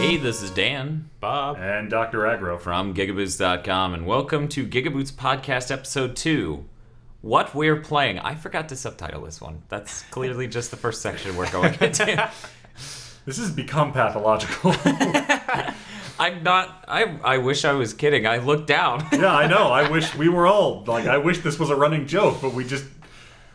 Hey, this is Dan, Bob, and Dr. Agro from Gigaboots.com, and welcome to Gigaboots Podcast Episode 2. What we're playing. I forgot to subtitle this one. That's clearly just the first section we're going into. This has become pathological. I'm not. I wish I was kidding. I looked down. Yeah, I know. I wish we were all I wish this was a running joke, but we just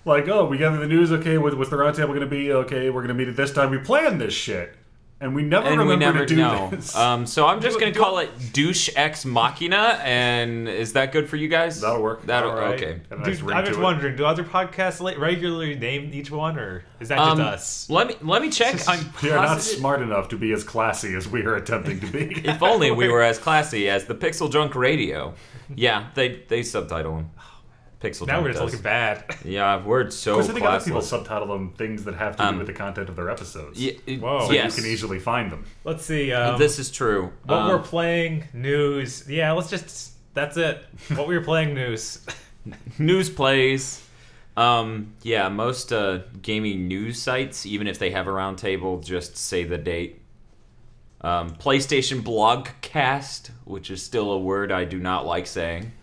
oh, we gather the news. Okay, what's the roundtable going to be? Okay, we're going to meet at this time. We planned this shit, and we never remember to do this. So I'm just going to call it Douche Ex Machina, and is that good for you guys? That'll work. That'll right. okay. Dude, I'm just wondering, do other podcasts regularly name each one, or is that just us? Let me check. We are not smart enough to be as classy as we are attempting to be. If only we were as classy as the Pixel Junk Radio. Yeah, they subtitle them. Pixel Now Junk we're just does. looking bad. Yeah, we're so Of course, I think other classless. people subtitle them things that have to do with the content of their episodes. Whoa. So yes. you can easily find them. Let's see. This is true. What we're playing, news. Yeah, that's it. What we were playing, news. News plays. Yeah, most gaming news sites, even if they have a roundtable, just say the date. PlayStation Blogcast, which is still a word I do not like saying.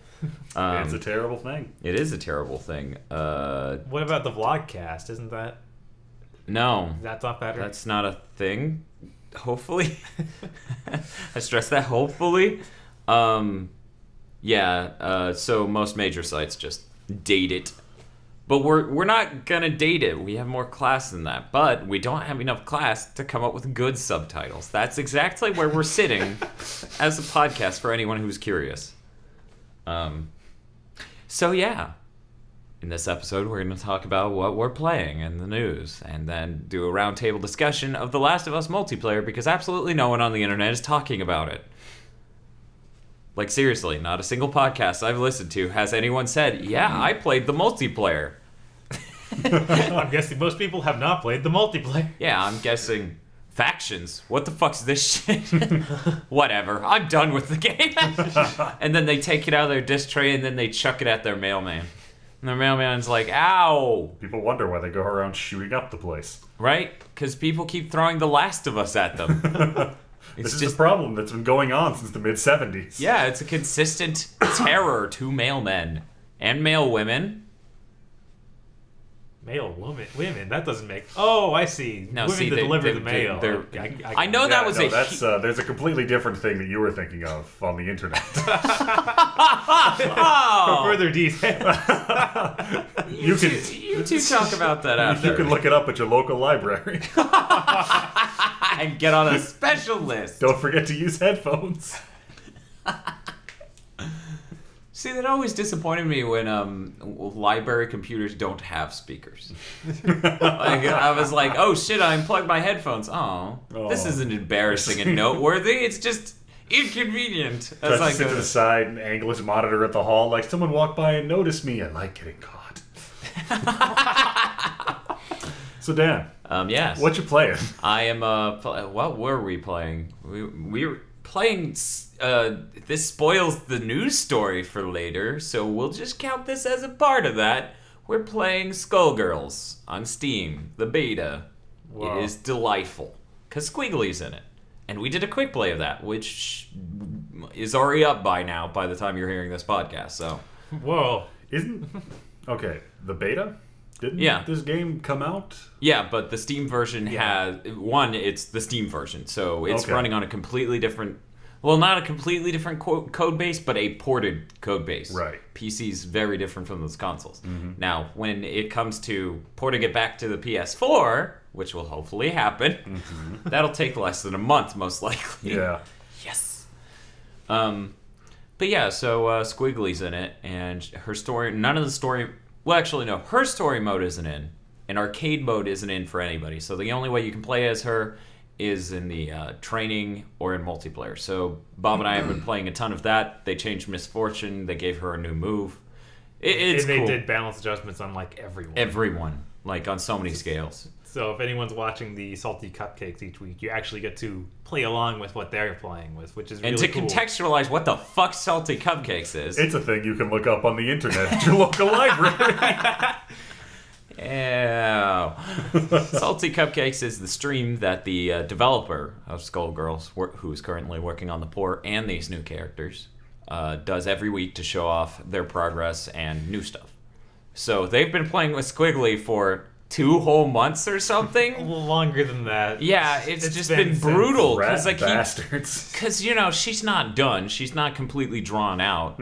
It's a terrible thing. It is a terrible thing. What about the vlogcast? Isn't that? No, That's not better. that's not a thing. Hopefully. I stress that, hopefully. Yeah, so most major sites just date it. But we're not gonna date it. We have more class than that. But we don't have enough class to come up with good subtitles. That's exactly where we're sitting as a podcast for anyone who's curious. So yeah. In this episode, we're going to talk about what we're playing in the news, and then do a roundtable discussion of The Last of Us multiplayer, because absolutely no one on the internet is talking about it. Like, seriously, not a single podcast I've listened to has anyone said, yeah, I played the multiplayer. I'm guessing most people have not played the multiplayer. Yeah, I'm guessing factions. What the fuck's this shit? Whatever. I'm done with the game. And then they take it out of their disc tray, and then they chuck it at their mailman. And their mailman's like, ow! People wonder why they go around shooting up the place. Right? Because people keep throwing The Last of Us at them. This is a problem that's been going on since the mid-'70s. Yeah, it's a consistent terror to mailmen and mail women. Male women. That doesn't make. Oh, I see. No, women see, that deliver the mail. I know that was there's a completely different thing that you were thinking of on the internet. For further detail. You two talk about that after. You can look it up at your local library. And get on a special list. Don't forget to use headphones. See, that always disappointed me when library computers don't have speakers. I was like, oh shit, I unplugged my headphones. Oh, this isn't embarrassing and noteworthy. It's just inconvenient. Try to sit to the side and angle his monitor at the hall like someone walked by and noticed me. I like getting caught. So Dan, yes. what you playing? I am. What were we playing? We were playing. This spoils the news story for later, so we'll just count this as a part of that. We're playing Skullgirls on Steam, the beta. Wow. It is delightful because Squiggly's in it, and we did a quick play of that, which is already up by now. By the time you're hearing this podcast, so Whoa. Okay, the beta? Didn't this game come out? yeah, but the Steam version has it's the Steam version, so it's running on a completely different. Well, not a completely different code base, but a ported code base. Right. PC's very different from those consoles. Mm-hmm. Now, when it comes to porting it back to the PS4, which will hopefully happen, that'll take less than a month, most likely. Yeah. Yes. But yeah, so Squiggly's in it, and her story, none of the story, well, actually, no, her story mode isn't in, and arcade mode isn't in for anybody, so the only way you can play as her is in the training or in multiplayer. So Bob and I have been playing a ton of that. They changed Miss Fortune. They gave her a new move. It's and they cool. did balance adjustments on like everyone. Everyone, like on so many scales. So if anyone's watching the Salty Cupcakes each week, you actually get to play along with what they're playing with, which is really cool. cool. And to contextualize what the fuck Salty Cupcakes is. It's a thing you can look up on the internet at your local library. Ew. Salty Cupcakes is the stream that the developer of Skullgirls, who is currently working on the port and these new characters, does every week to show off their progress and new stuff. So they've been playing with Squiggly for 2 whole months or A something. little longer than that. Yeah, it's just been since brutal Rat because I keep bastards. because she's not done. She's not completely drawn out,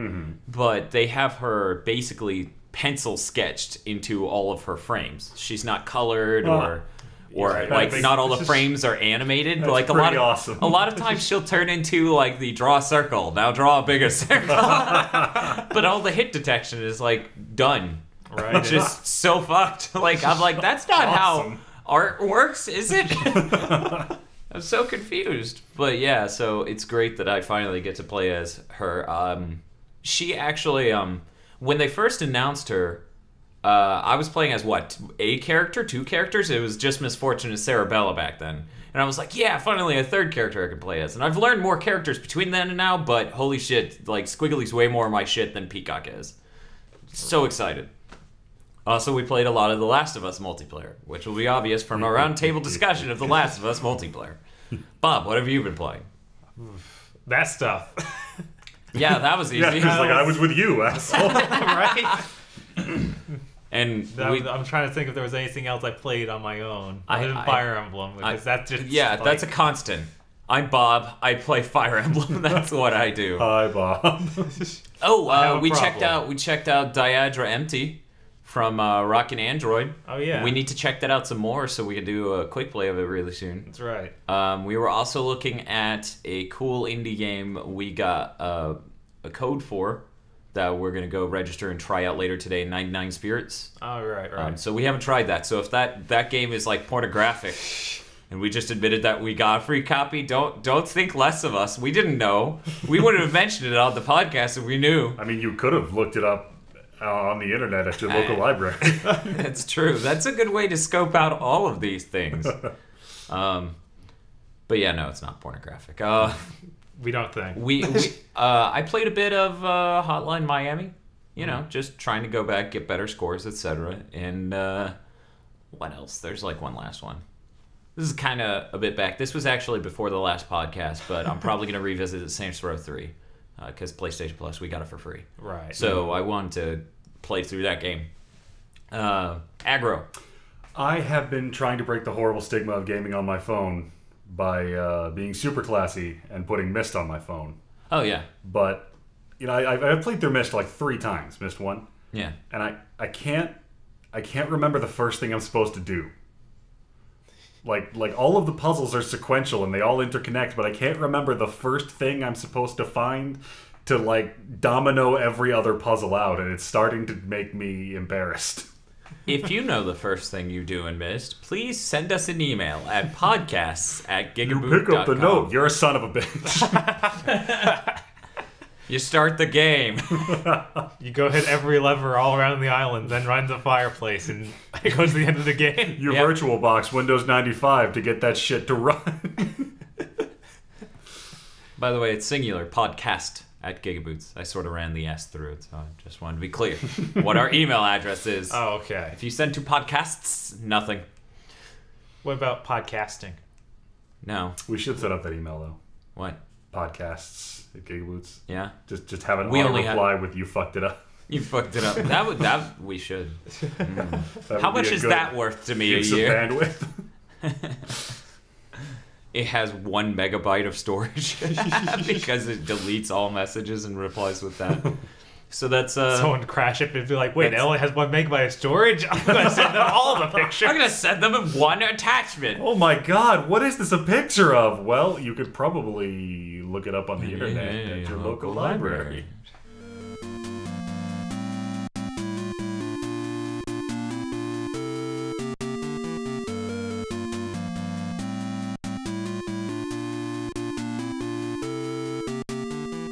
but they have her basically pencil sketched into all of her frames. She's not colored or Yeah, like that not all makes- the frames are animated. That's Like pretty awesome. a lot of times she'll turn into like the draw a circle. Now draw a bigger circle. But all the hit detection is like done. Right. Just so fucked. Like I'm like that's not Awesome. how art works, is it? I'm so confused. But yeah, so it's great that I finally get to play as her. She actually, when they first announced her, I was playing as a character, 2 characters? It was just Misfortune and Sarabella back then. And I was like, yeah, finally a 3rd character I can play as. And I've learned more characters between then and now, but holy shit, like Squiggly's way more my shit than Peacock is. So excited. Also, we played a lot of The Last of Us multiplayer, which will be obvious from our roundtable discussion of The Last of Us multiplayer. Bob, what have you been playing? That stuff. Yeah, that was easy. Yeah, because like I was with you, asshole. Right? And I'm trying to think if there was anything else I played on my own. I- Other than I- Fire Emblem, because that's just like, that's a constant. I'm Bob. I play Fire Emblem. That's what I do. Hi, Bob. I have Oh, a we checked problem. out Diadra Empty from Rockin' Android. Oh, yeah. We need to check that out some more so we can do a quick play of it really soon. That's right. We were also looking at a cool indie game we got a code for that we're gonna go register and try out later today. 99 Spirits. Oh, right. So we haven't tried that. So if that game is like pornographic, and we just admitted that we got a free copy, don't think less of us. We didn't know. We wouldn't have mentioned it on the podcast if we knew. I mean, you could have looked it up on the internet at your local library. That's true. That's a good way to scope out all of these things. But yeah, no, it's not pornographic. We don't think. I played a bit of Hotline Miami. You know, just trying to go back, get better scores, etc. And what else? There's like one last one. This is kind of a bit back. This was actually before the last podcast, but I'm probably going to revisit it, Saints Row 3, because PlayStation Plus, we got it for free. Right. So I wanted to play through that game. Aggro. I have been trying to break the horrible stigma of gaming on my phone by being super classy and putting Myst on my phone. Oh, yeah. But, you know, I've played through Myst like 3 times, Myst 1. Yeah. And I can't remember the first thing I'm supposed to do. Like all of the puzzles are sequential and they all interconnect, but I can't remember the first thing I'm supposed to find to like domino every other puzzle out, and it's starting to make me embarrassed. If you know the first thing you do in Myst, please send us an email at podcasts@gigaboot.com. You pick up the note. You're a son of a bitch. You start the game. You go hit every lever all around the island, then run to the fireplace, and it goes to the end of the game. Your Yep. VirtualBox Windows 95 to get that shit to run. By the way, it's singular, podcast@gigaboots. I sort of ran the S through it, so I just wanted to be clear what our email address is. Oh, okay. If you send to podcasts, nothing. What about podcasting? No. We should set up that email though. What? Podcasts at Gigaboots. Yeah? Just have an We auto only have- reply with "you fucked it up." You fucked it up. That we should. That How would be much a is good that worth to me a use of year? bandwidth. It has 1 megabyte of storage because it deletes all messages and replies with that. So that's Someone crash it and be like, wait, it that's- only has 1 megabyte of storage? I'm going to send them all the pictures. I'm gonna send them in one attachment. Oh my god, what is this a picture of? Well, you could probably look it up on the internet at your local library.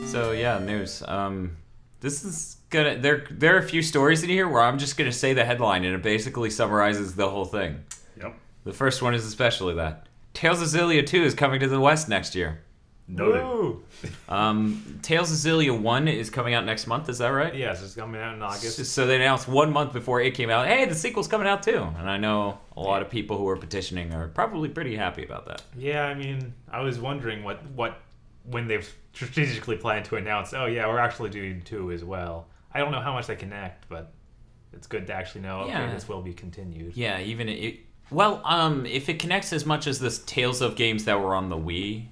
So yeah, news. This is gonna there are a few stories in here where I'm just gonna say the headline and it basically summarizes the whole thing. Yep. The first one is especially that Tales of Xillia 2 is coming to the West next year. Noted. Woo! Tales of Xillia 1 is coming out next month, is that right? Yes, it's coming out in August. So they announced 1 month before it came out, hey, the sequel's coming out too. And I know a lot of people who are petitioning are probably pretty happy about that. Yeah, I mean, I was wondering when they've strategically planned to announce, oh yeah, we're actually doing 2 as well. I don't know how much they connect, but it's good to actually know, okay, this will be continued. Yeah, even if it connects as much as the Tales of games that were on the Wii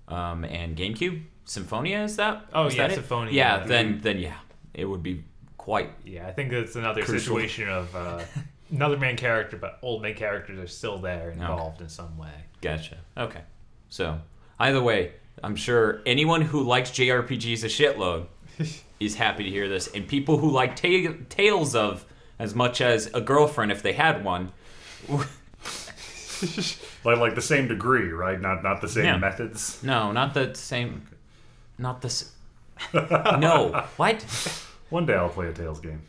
and GameCube, Symphonia, is that? Oh, is yeah, that it? Symphonia. Yeah, then yeah, it would be quite. Yeah, I think that's another crucial. situation of another main character, but old main characters are still there involved in some way. Gotcha. Okay. So, either way, I'm sure anyone who likes JRPGs a shitload is happy to hear this. And people who like Tales of as much as a girlfriend, if they had one. like the same degree, right? Not the same methods. No, not the same. Not the. No. What? One day I'll play a Tales game.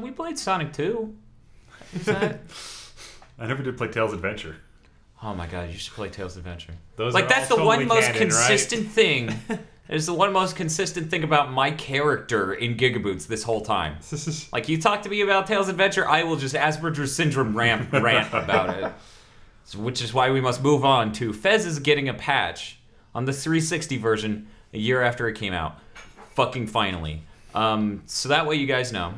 We played Sonic 2. Is that? I never did play Tales Adventure. Oh my god, you should play Tales Adventure. Those like are that's all the one totally most canon, consistent right? thing. It's the one most consistent thing about my character in Gigaboots this whole time. Like you talk to me about Tales Adventure, I will just Asperger's syndrome rant about it. So, which is why we must move on to Fez is getting a patch on the 360 version a year after it came out. Fucking finally. So that way you guys know.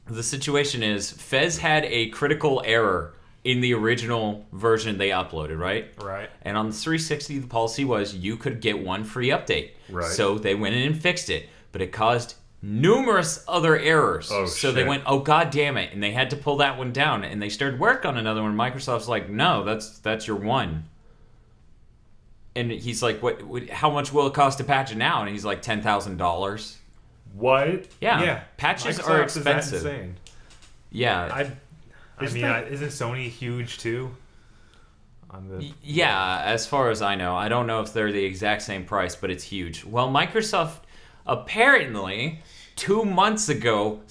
The situation is Fez had a critical error in the original version they uploaded, right? Right. And on the 360, the policy was you could get one free update. Right. So they went in and fixed it, but it caused numerous other errors. Oh, so shit. they went, oh god damn it, and they had to pull that one down, and they started work on another one. Microsoft's like, no, that's your one. And he's like, what? How much will it cost to patch it now? And he's like, $10,000. What? Yeah. Patches Microsoft are is that expensive. insane. Yeah. I mean, isn't Sony huge too? On the Yeah, as far as I know. I don't know if they're the exact same price, but it's huge. Well, Microsoft apparently 2 months ago,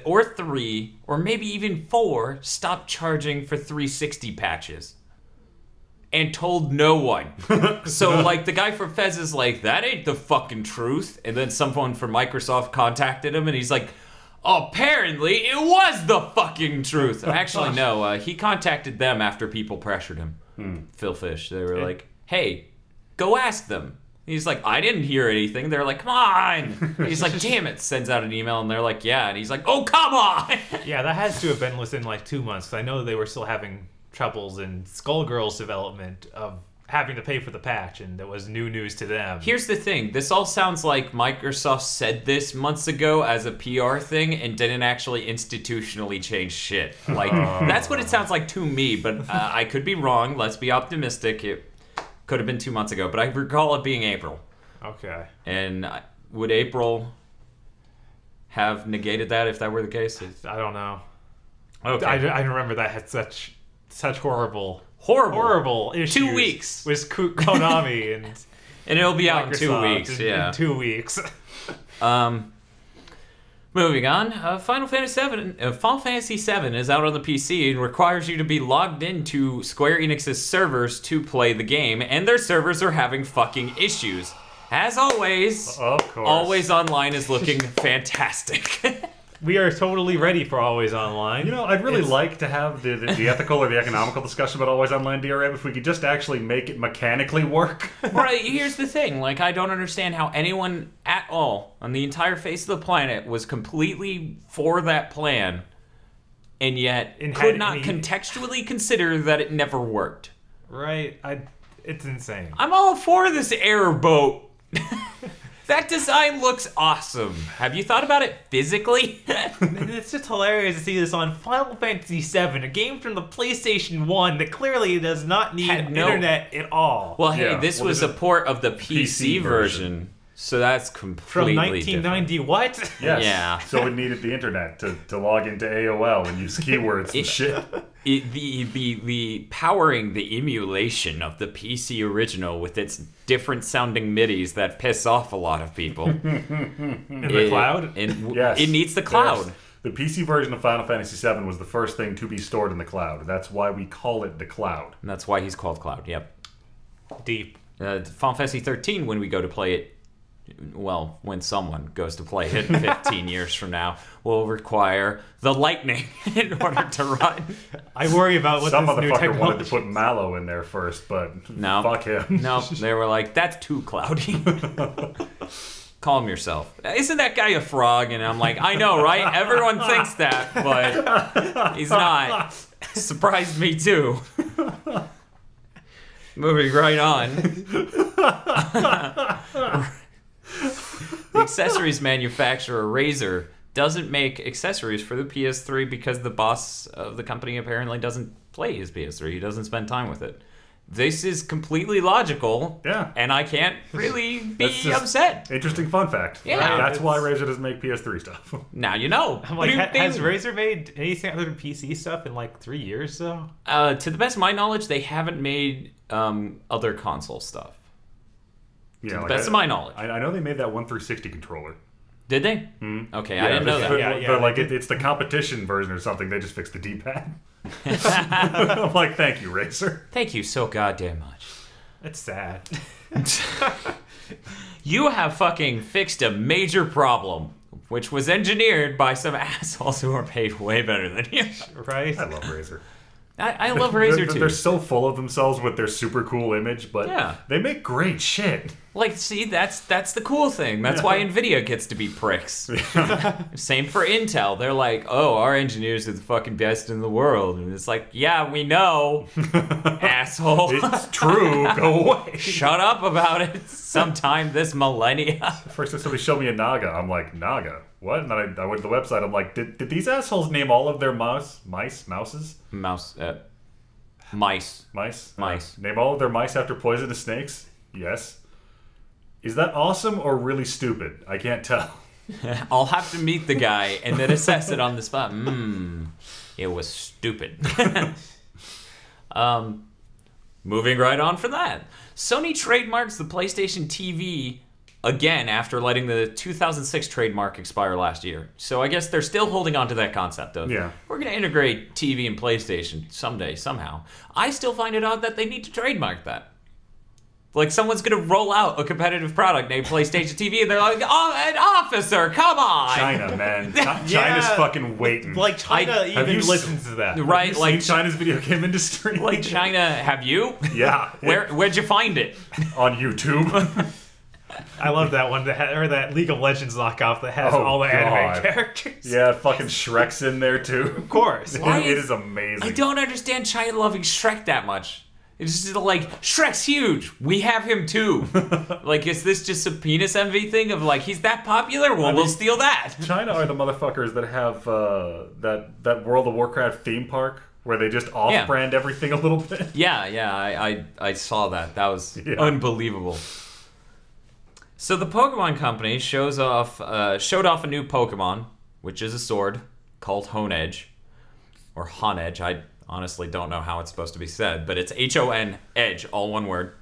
or 3, or maybe even 4, stopped charging for 360 patches. And told no one. So, like, the guy from Fez is like, that ain't the fucking truth. And then someone from Microsoft contacted him, and he's like, apparently it was the fucking truth. Actually, no. He contacted them after people pressured him. Phil Fish. They were like, hey, go ask them. He's like, I didn't hear anything. They're like, come on. He's like, damn it. Sends out an email, and they're like, yeah. And he's like, oh, come on. Yeah, that has to have been within like 2 months. 'Cause I know they were still having troubles in Skullgirls development of having to pay for the patch, and that was new news to them. Here's the thing. This all sounds like Microsoft said this months ago as a PR thing and didn't actually institutionally change shit. Like, that's what it sounds like to me, but I could be wrong. Let's be optimistic. It could have been 2 months ago, but I recall it being April. Okay. And would April have negated that if that were the case? I don't know. Okay. I remember that had such horrible issues 2 weeks. with Konami and And it'll be out in 2 Microsoft weeks. in 2 weeks. Moving on, Final Fantasy VII is out on the PC and requires you to be logged into Square Enix's servers to play the game, and their servers are having fucking issues. As always, Of course. Always Online is looking fantastic. We are totally ready for Always Online. You know, I'd really like to have the ethical or the economical discussion about Always Online DRM if we could just actually make it mechanically work. Right, here's the thing. Like, I don't understand how anyone at all on the entire face of the planet was completely for that plan and yet could not contextually consider that it never worked. Right? It's insane. I'm all for this airboat. That design looks awesome. Have you thought about it physically? It's just hilarious to see this on Final Fantasy VII, a game from the PlayStation 1 that clearly does not need internet at all. Well, hey, this was a port of the PC version, so that's completely From 1990 different. what? Yes. Yeah. So it needed the internet to log into AOL and use keywords and shit. The powering the emulation of the PC original with its different sounding MIDIs that piss off a lot of people. In the cloud? Yes. It needs the cloud. Yes. The PC version of Final Fantasy VII was the first thing to be stored in the cloud. That's why we call it the cloud. And that's why he's called Cloud, yep. Deep. Fantasy 13, when we go to play it, well, when someone goes to play it 15 years from now, will require the lightning in order to run. I worry about what Some this new motherfucker technology... wanted to put Mallow in there first, but No. fuck him. No, they were like, that's too cloudy. Calm yourself. Isn't that guy a frog? And I'm like, I know, right? Everyone thinks that, but he's not. Surprised me too. Moving right on. The accessories manufacturer Razer doesn't make accessories for the PS3 because the boss of the company apparently doesn't play his PS3. He doesn't spend time with it. This is completely logical. Yeah. And I can't really be That's just upset. Interesting fun fact. Yeah. Right? That's It's- why Razer doesn't make PS3 stuff. Now you know. I'm What like, do you has think? Razer made anything other than PC stuff in like 3 years, though? To the best of my knowledge, they haven't made other console stuff. Yeah, To the best of my knowledge. I know they made that 1360 controller. Did they? Okay, I didn't know that. Yeah, like they it's the competition version or something. They just fixed the D-pad. I'm like, thank you, Razer. Thank you so goddamn much. It's sad. You have fucking fixed a major problem, which was engineered by some assholes who are paid way better than you. Right? I love Razer. I love Razer too. They're so full of themselves with their super cool image, but Yeah. they make great shit. Like, see, that's the cool thing. That's why Nvidia gets to be pricks. Same for Intel. They're like, oh, our engineers are the fucking best in the world. And it's like, yeah, we know, asshole. It's true. Go away. Shut up about it sometime this millennia. First time somebody showed me a Naga, I'm like, Naga? What? And then I went to the website, I'm like, did these assholes name all of their mouses? Mice. Mice? Name all of their mice after poisonous snakes? Yes. Is that awesome or really stupid? I can't tell. I'll have to meet the guy and then assess it on the spot. It was stupid. Moving right on from that. Sony trademarks the PlayStation TV again after letting the 2006 trademark expire last year. So I guess they're still holding on to that concept of, Yeah. we're going to integrate TV and PlayStation someday, somehow. I still find it odd that they need to trademark that. Like, someone's going to roll out a competitive product named PlayStation TV, and they're like, oh, an officer, come on! China, man. China's fucking waiting. Like, China Have you even listens to that. Right, Have you like seen China's video game industry? Like China, have you? Yeah. Where'd you find it? On YouTube. I love that one, or that League of Legends knockoff that has Oh, all the anime God. characters. Yeah, fucking Shrek's in there too. Of course. Why It is- is amazing. I don't understand China loving Shrek that much. It's just like, Shrek's huge. We have him too. Like, is this just a penis envy thing of like, he's that popular? Well, we'll steal that. China are the motherfuckers that have that World of Warcraft theme park where they just off-brand everything a little bit. Yeah, I saw that. That was Yeah. unbelievable. So the Pokemon Company showed off a new Pokemon, which is a sword called Honedge, or Honedge. I honestly don't know how it's supposed to be said, but it's H-O-N Edge, all one word.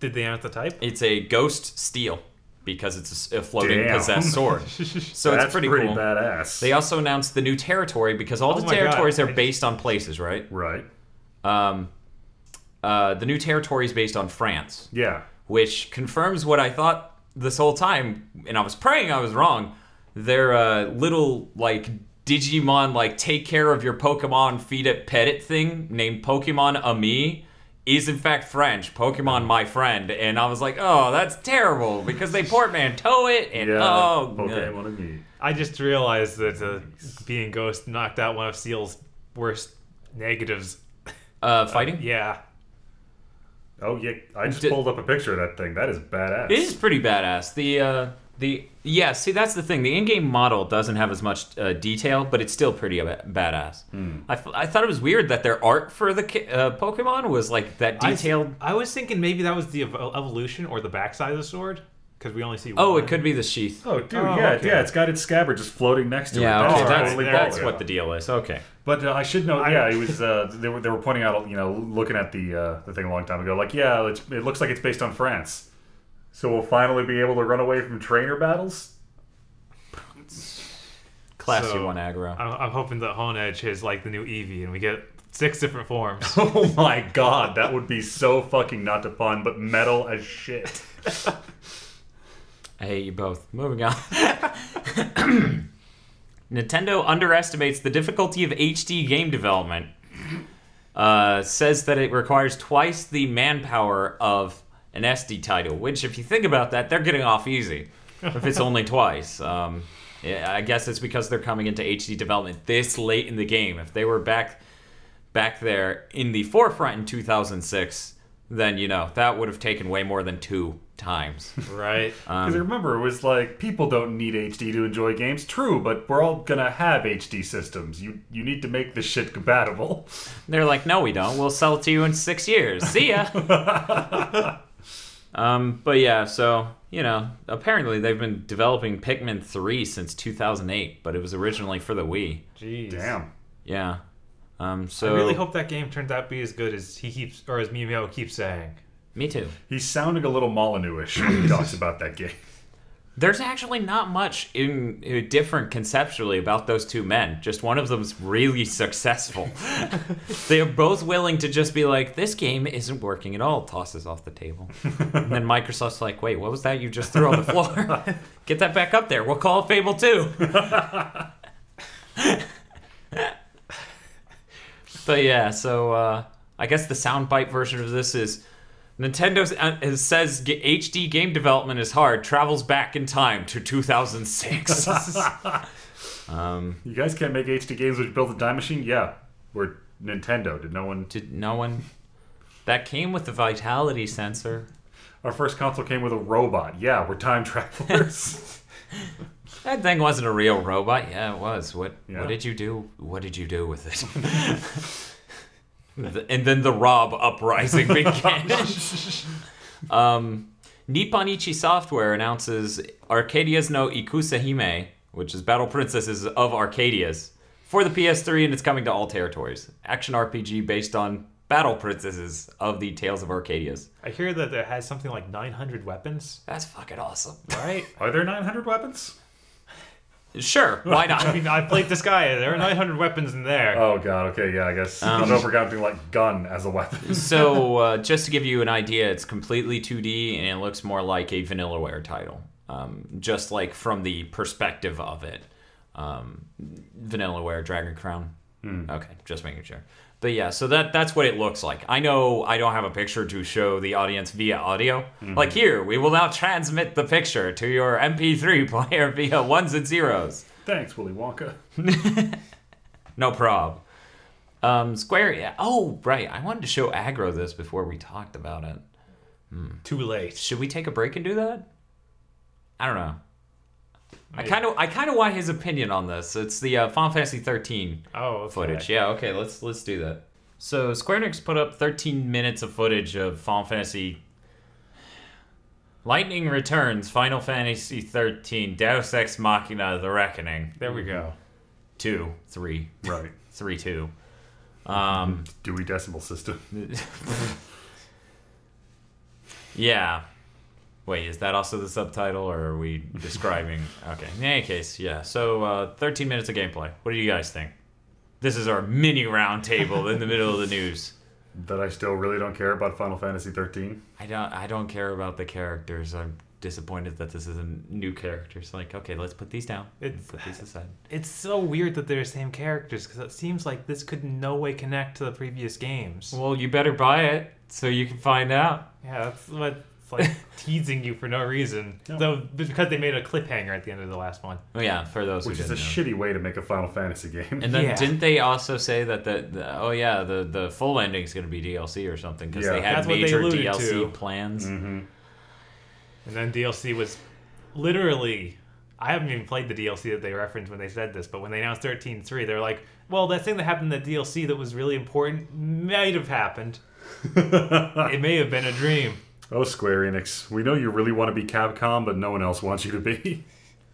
Did they announce the type? It's a ghost steel because it's a floating Damn. possessed sword. So That's it's pretty cool. badass. They also announced the new territory because all Oh the my God. territories are based on places, right? Right. The new territory is based on France, Yeah. which confirms what I thought this whole time, and I was praying I was wrong. Their little, like, Digimon, like, take care of your Pokemon, feed it, pet it thing named Pokemon Ami is in fact French, Pokemon My Friend, and I was like, oh, that's terrible, because they portmanteau it, and Yeah. oh, Pokemon of me. I just realized that being Ghost knocked out one of Seal's worst negatives. fighting? Yeah. Oh yeah, I just pulled up a picture of that thing. That is badass. It is pretty badass. Yeah, see, that's the thing. The in-game model doesn't have as much detail, but it's still pretty badass. I thought it was weird that their art for the Pokemon was like that detailed. I was thinking maybe that was the evolution or the backside of the sword, because we only see Oh, one. it could be the sheath. Oh, dude, Oh, yeah, okay. yeah. It's got its scabbard just floating next to Yeah, it. okay, Totally that's baller. what the deal is. Okay. But I should note, yeah, it was. They were pointing out, looking at the thing a long time ago, like, yeah, it looks like it's based on France, so we'll finally be able to run away from trainer battles. Class So, C1 aggro. I'm hoping that Hone Edge is like the new Eevee, and we get 6 different forms. Oh my god, that would be so fucking not to pun, but metal as shit. I hate you both. Moving on. Nintendo underestimates the difficulty of HD game development. Says that it requires twice the manpower of an SD title, which, if you think about that, they're getting off easy if it's only twice. Yeah, I guess it's because they're coming into HD development this late in the game. If they were back there in the forefront in 2006, then, that would have taken way more than 2 times. Right. Because remember, it was like, people don't need HD to enjoy games. True, but we're all gonna have HD systems. You need to make this shit compatible. They're like, no, we don't. We'll sell it to you in 6 years. See ya. But yeah, so, apparently they've been developing Pikmin 3 since 2008, but it was originally for the Wii. Jeez. Damn. Yeah. So I really hope that game turns out to be as good as he keeps, or as Miyamoto keeps saying. Me too. He's sounding a little Molyneux-ish when he talks about that game. There's actually not much different conceptually about those two men. Just one of them's really successful. They are both willing to just be like, this game isn't working at all. Tosses off the table. And then Microsoft's like, wait, what was that you just threw on the floor? Get that back up there. We'll call it Fable 2. But yeah, so I guess the soundbite version of this is Nintendo says HD game development is hard, travels back in time to 2006. You guys can't make HD games when you build a time machine? Yeah. We're Nintendo. Did no one... That came with the Vitality sensor. Our first console came with a robot. Yeah, we're time travelers. That thing wasn't a real robot. Yeah, it was. What did you do? What did you do with it? And then the Rob uprising began. Nipponichi Software announces Arcadia's no Ikusahime, which is Battle Princesses of Arcadia's, for the PS3, and it's coming to all territories. Action RPG based on Battle Princesses of the Tales of Arcadia's. I hear that it has something like 900 weapons. That's fucking awesome. Right? Are there 900 weapons? Sure, why not? I mean, I played this guy. There are 900 weapons in there. Oh god, okay, yeah, I guess. I don't know if we're counting like gun as a weapon. So, just to give you an idea, it's completely 2D, and it looks more like a Vanillaware title. Just like from the perspective of it. Vanillaware, Dragon Crown. Okay, just making sure. But yeah, so that's what it looks like. I know I don't have a picture to show the audience via audio. Like here, we will now transmit the picture to your MP3 player via ones and zeros. Thanks, Willy Wonka. No prob. Square, yeah. Oh, right. I wanted to show Aggro this before we talked about it. Too late. Should we take a break and do that? I don't know. I kind of want his opinion on this. It's the Final Fantasy 13 footage. Yeah, okay, let's do that. So Square Enix put up 13 minutes of footage of Final Fantasy Lightning Returns, Final Fantasy 13, Deus Ex Machina, The Reckoning. There we go. 2, 3. Right. 3, 2. Dewey Decimal System. Yeah. Wait, is that also the subtitle, or are we describing... Okay, in any case, yeah. So, 13 minutes of gameplay. What do you guys think? This is our mini round table in the middle of the news. That I still really don't care about Final Fantasy 13. I don't care about the characters. I'm disappointed that this isn't new characters. Like, okay, let's put these down. Put these aside. It's so weird that they're the same characters, because it seems like this could in no way connect to the previous games. Well, you better buy it so you can find out. Yeah, that's what... It's like teasing you for no reason. Yep. Though because they made a cliffhanger at the end of the last one. Oh yeah, for those who didn't know. Which is a shitty way to make a Final Fantasy game. And then didn't they also say that the full ending is going to be DLC or something because they had major DLC plans. Mm-hmm. And then DLC was literally... I haven't even played the DLC that they referenced when they said this, but when they announced 13.3, they were like, well, that thing that happened in the DLC that was really important might have happened. It may have been a dream. Oh, Square Enix. We know you really want to be Capcom, but no one else wants you to be.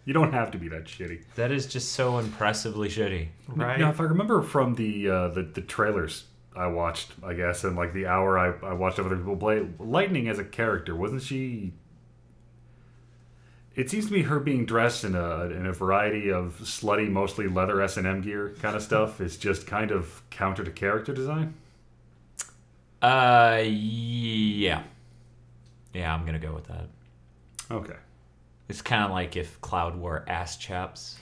You don't have to be that shitty. That is just so impressively shitty. Right? Now, if I remember from the trailers I watched, I guess, and like the hour I watched other people play, Lightning as a character, wasn't she... It seems to me her being dressed in a variety of slutty, mostly leather S&M gear kind of stuff is just kind of counter to character design. Yeah. Yeah, I'm gonna go with that. Okay. It's kind of like if Cloud wore ass chaps.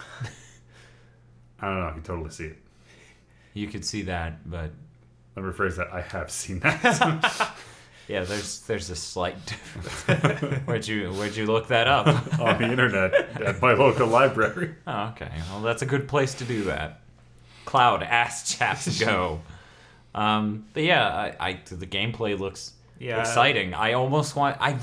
I don't know. I can totally see it. You could see that, but Let me rephrase that. I have seen that. yeah, there's a slight difference. Where'd you look that up? On the internet at my local library. Oh, okay. Well, that's a good place to do that. Cloud ass chaps go. But yeah, the gameplay looks exciting. I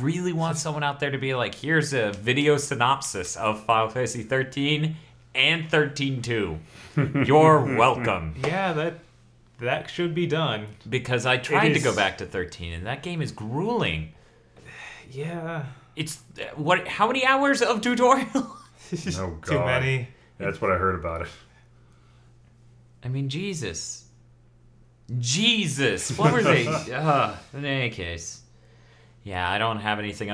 really want someone out there to be like, here's a video synopsis of Final Fantasy 13 and 13-2. You're welcome. Yeah, that should be done. Because I tried to go back to 13, and that game is grueling. Yeah. It's how many hours of tutorial? Oh, God. Too many. That's what I heard about it. I mean, Jesus. What were they? In any case. Yeah, I don't have anything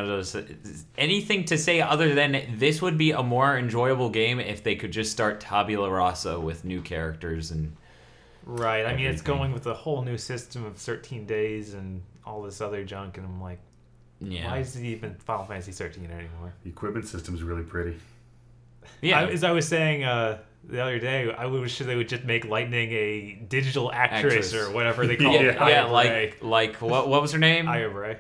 to say other than this would be a more enjoyable game if they could just start Tabula Rasa with new characters and... Right, I mean, it's going with a whole new system of 13 days and all this other junk, and I'm like, why is it even Final Fantasy 13 anymore? The equipment system's really pretty. Yeah. As I was saying the other day, I wish they would just make Lightning a digital actress or whatever they call it. Yeah, like what was her name? Aya Ray.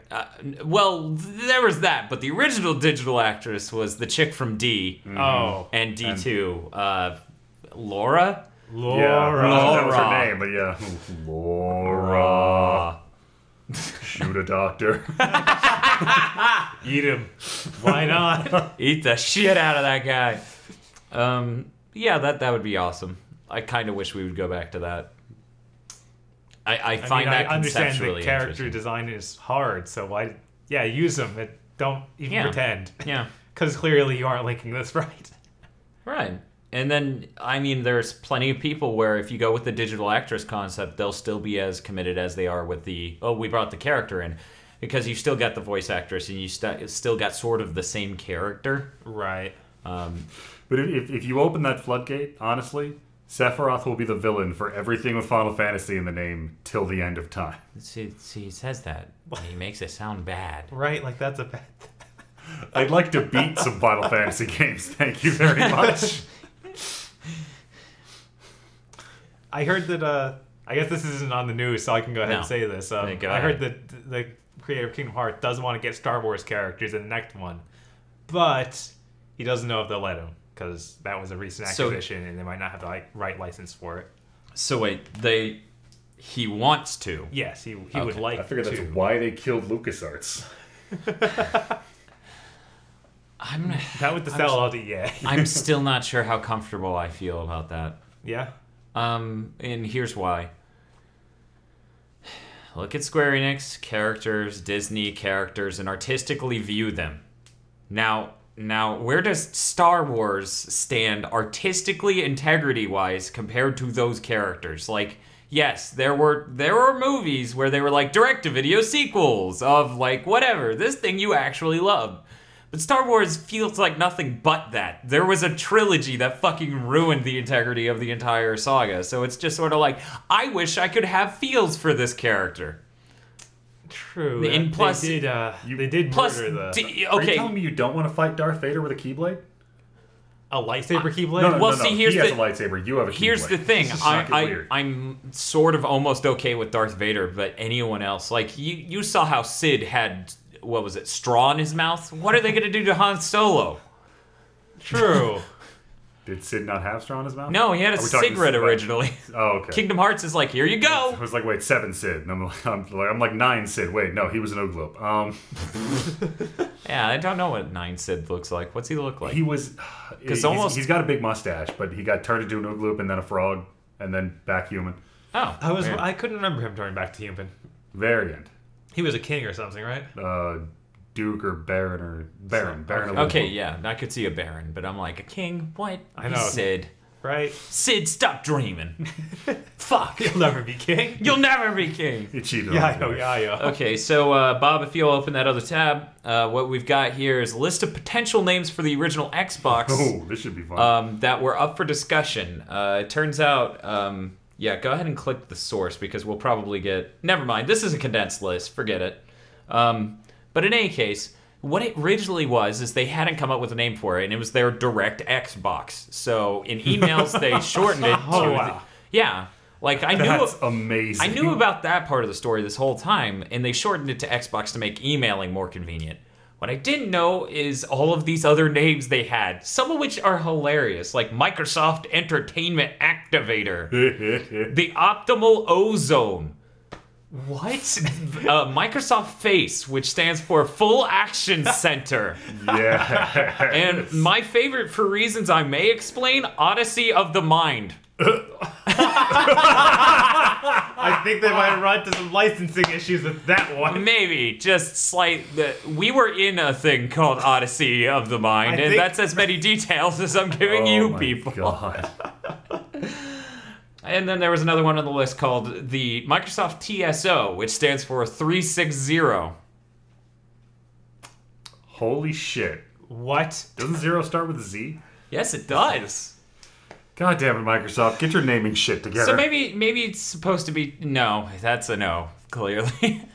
Well, there was that, but the original digital actress was the chick from D. Oh. And D2. Laura? Laura. That was her name, but yeah. Laura. Shoot a doctor. Eat him. Why not? Eat the shit out of that guy. Yeah, that would be awesome. I kind of wish we would go back to that. I find that conceptually understand the character design is hard, so use them. Don't even pretend. Yeah. Because clearly you aren't linking this right. Right. And then, I mean, there's plenty of people where if you go with the digital actress concept, they'll still be as committed as they are with we brought the character in. Because you still got the voice actress and you still got sort of the same character. Right. But if you open that floodgate, honestly, Sephiroth will be the villain for everything with Final Fantasy in the name till the end of time. See, he says that. And he makes it sound bad. Right, like that's a bad... I'd like to beat some Final Fantasy games, thank you very much. I heard that, I guess this isn't on the news, so I can go ahead and say this. I heard that the creator of Kingdom Hearts does want to get Star Wars characters in the next one, but he doesn't know if they'll let him, because that was a recent acquisition, and they might not have the right license for it. So wait, he wants to? Yes, he would like to. I figured that's why they killed LucasArts. That would sell out to EA. I'm still not sure how comfortable I feel about that. Yeah? And here's why. Look at Square Enix characters, Disney characters, and artistically view them. Now, where does Star Wars stand artistically, integrity-wise, compared to those characters? Like, yes, there were movies where they were like direct-to-video sequels of like whatever, this thing you actually love. But Star Wars feels like nothing but that. There was a trilogy that fucking ruined the integrity of the entire saga. So it's just sort of like, I wish I could have feels for this character. True. And plus, they did murder the... Okay. Are you telling me you don't want to fight Darth Vader with a Keyblade? A lightsaber Keyblade? No. See, here's he has a lightsaber. You have a Keyblade. Here's the thing. I'm sort of almost okay with Darth Vader, but anyone else, like you saw how Sid had... What was it? Straw in his mouth? What are they going to do to Han Solo? True. Did Sid not have straw in his mouth? No, he had a cigarette originally. Oh, okay. Kingdom Hearts is like, here you go. I was like, wait, 7 Sid. And I'm like 9 Sid. Wait, no, he was an Oogloop. Yeah, I don't know what 9 Sid looks like. What's he look like? He was... He's got a big mustache, but he got turned into an Oogloop and then a frog and then back human. Oh. I couldn't remember him turning back to human. Very end. He was a king or something, right? Duke or Baron. Baron. Okay, yeah, I could see a Baron, but I'm like, a king? What? I know. Sid. Right? Sid, stop dreaming. Fuck. You'll never be king. You'll never be king. You cheated. Yayo. Okay, so Bob, if you'll open that other tab, what we've got here is a list of potential names for the original Xbox. Oh, this should be fun. That were up for discussion. It turns out, go ahead and click the source because we'll probably get. Never mind. This is a condensed list. Forget it. But in any case, what it originally was is they hadn't come up with a name for it, and it was their Direct Xbox. So in emails, they shortened it to. Yeah. Like That's amazing. I knew about that part of the story this whole time, and they shortened it to Xbox to make emailing more convenient. What I didn't know is all of these other names they had, some of which are hilarious, like Microsoft Entertainment Activator, the Optimal Ozone. What? Microsoft Face, which stands for Full Action Center. Yeah. And my favorite, for reasons I may explain, Odyssey of the Mind. I think they might run into some licensing issues with that one. Maybe, just slight. We were in a thing called Odyssey of the Mind, and that's as many details as I'm giving you people. God. And then there was another one on the list called the Microsoft TSO, which stands for 360. Holy shit. What? Doesn't zero start with a Z? Yes, it does. God damn it, Microsoft. Get your naming shit together. So maybe it's supposed to be... No, that's a no, clearly.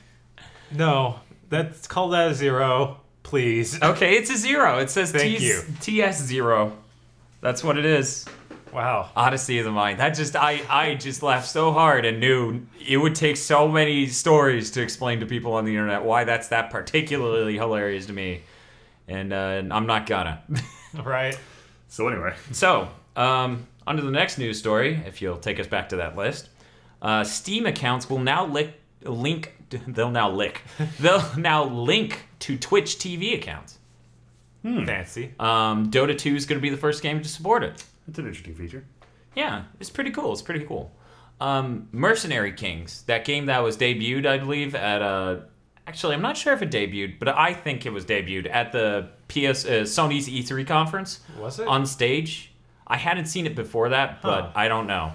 No, let's call that a 0, please. Okay, it's a 0. It says Thank you. TS0. That's what it is. Wow. Odyssey of the Mind. That just... I just laughed so hard and knew it would take so many stories to explain to people on the internet why that's that particularly hilarious to me. And I'm not gonna. Right. So anyway. So, on to the next news story, if you'll take us back to that list. Steam accounts will now link to Twitch TV accounts. Fancy. Dota 2 is going to be the first game to support it. That's an interesting feature. Yeah, it's pretty cool. It's pretty cool. Mercenary Kings, that game that was debuted, I believe, at actually, I'm not sure if it debuted, but I think it was debuted at the Sony's E3 conference. Was it? On stage. I hadn't seen it before that, but I don't know.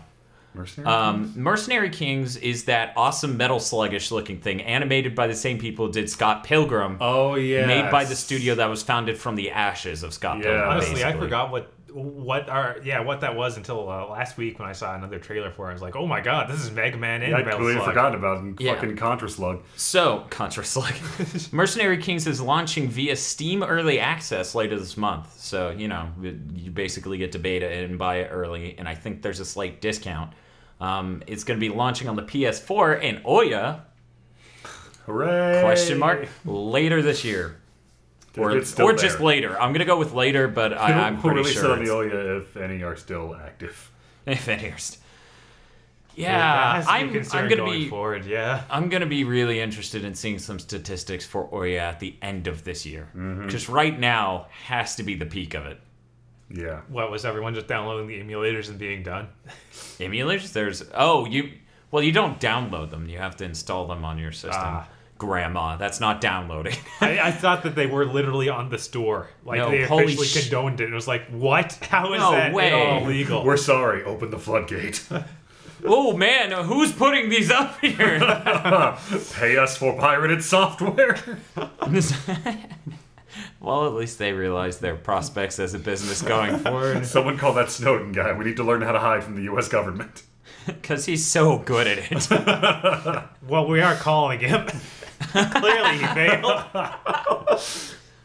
Mercenary Kings is that awesome Metal Sluggish looking thing, animated by the same people who did Scott Pilgrim. Oh, yeah. Made by the studio that was founded from the ashes of Scott Pilgrim. Honestly, basically. I forgot what that was until last week when I saw another trailer for it. I was like, oh my god, this is Mega Man and I'd Metal completely Slug. forgotten about it. Fucking Contra Slug. So, Contra Slug. Mercenary Kings is launching via Steam Early Access later this month. So, you basically get to beta it and buy it early, and I think there's a slight discount. It's going to be launching on the PS4 and Ouya, Hooray! later this year. Or just later. I'm going to go with later, but I'm pretty really sure. On the Ouya if any are still active. If any are Yeah, I'm going to be forward. Yeah, I'm going to be really interested in seeing some statistics for Ouya at the end of this year. Because right now has to be the peak of it. Yeah. What, was everyone just downloading the emulators and being done? Emulators? You don't download them. You have to install them on your system. Grandma, that's not downloading. I thought that they were literally on the store. Like, No, they holy officially condoned it. It was like, what? How is No that way. at all legal? We're sorry. Open the floodgate. Oh man, who's putting these up here? Pay us for pirated software. Well, at least they realize their prospects as a business going forward. Someone call that Snowden guy. We need to learn how to hide from the U.S. government. Because he's so good at it. Well, we are calling him. Clearly he failed.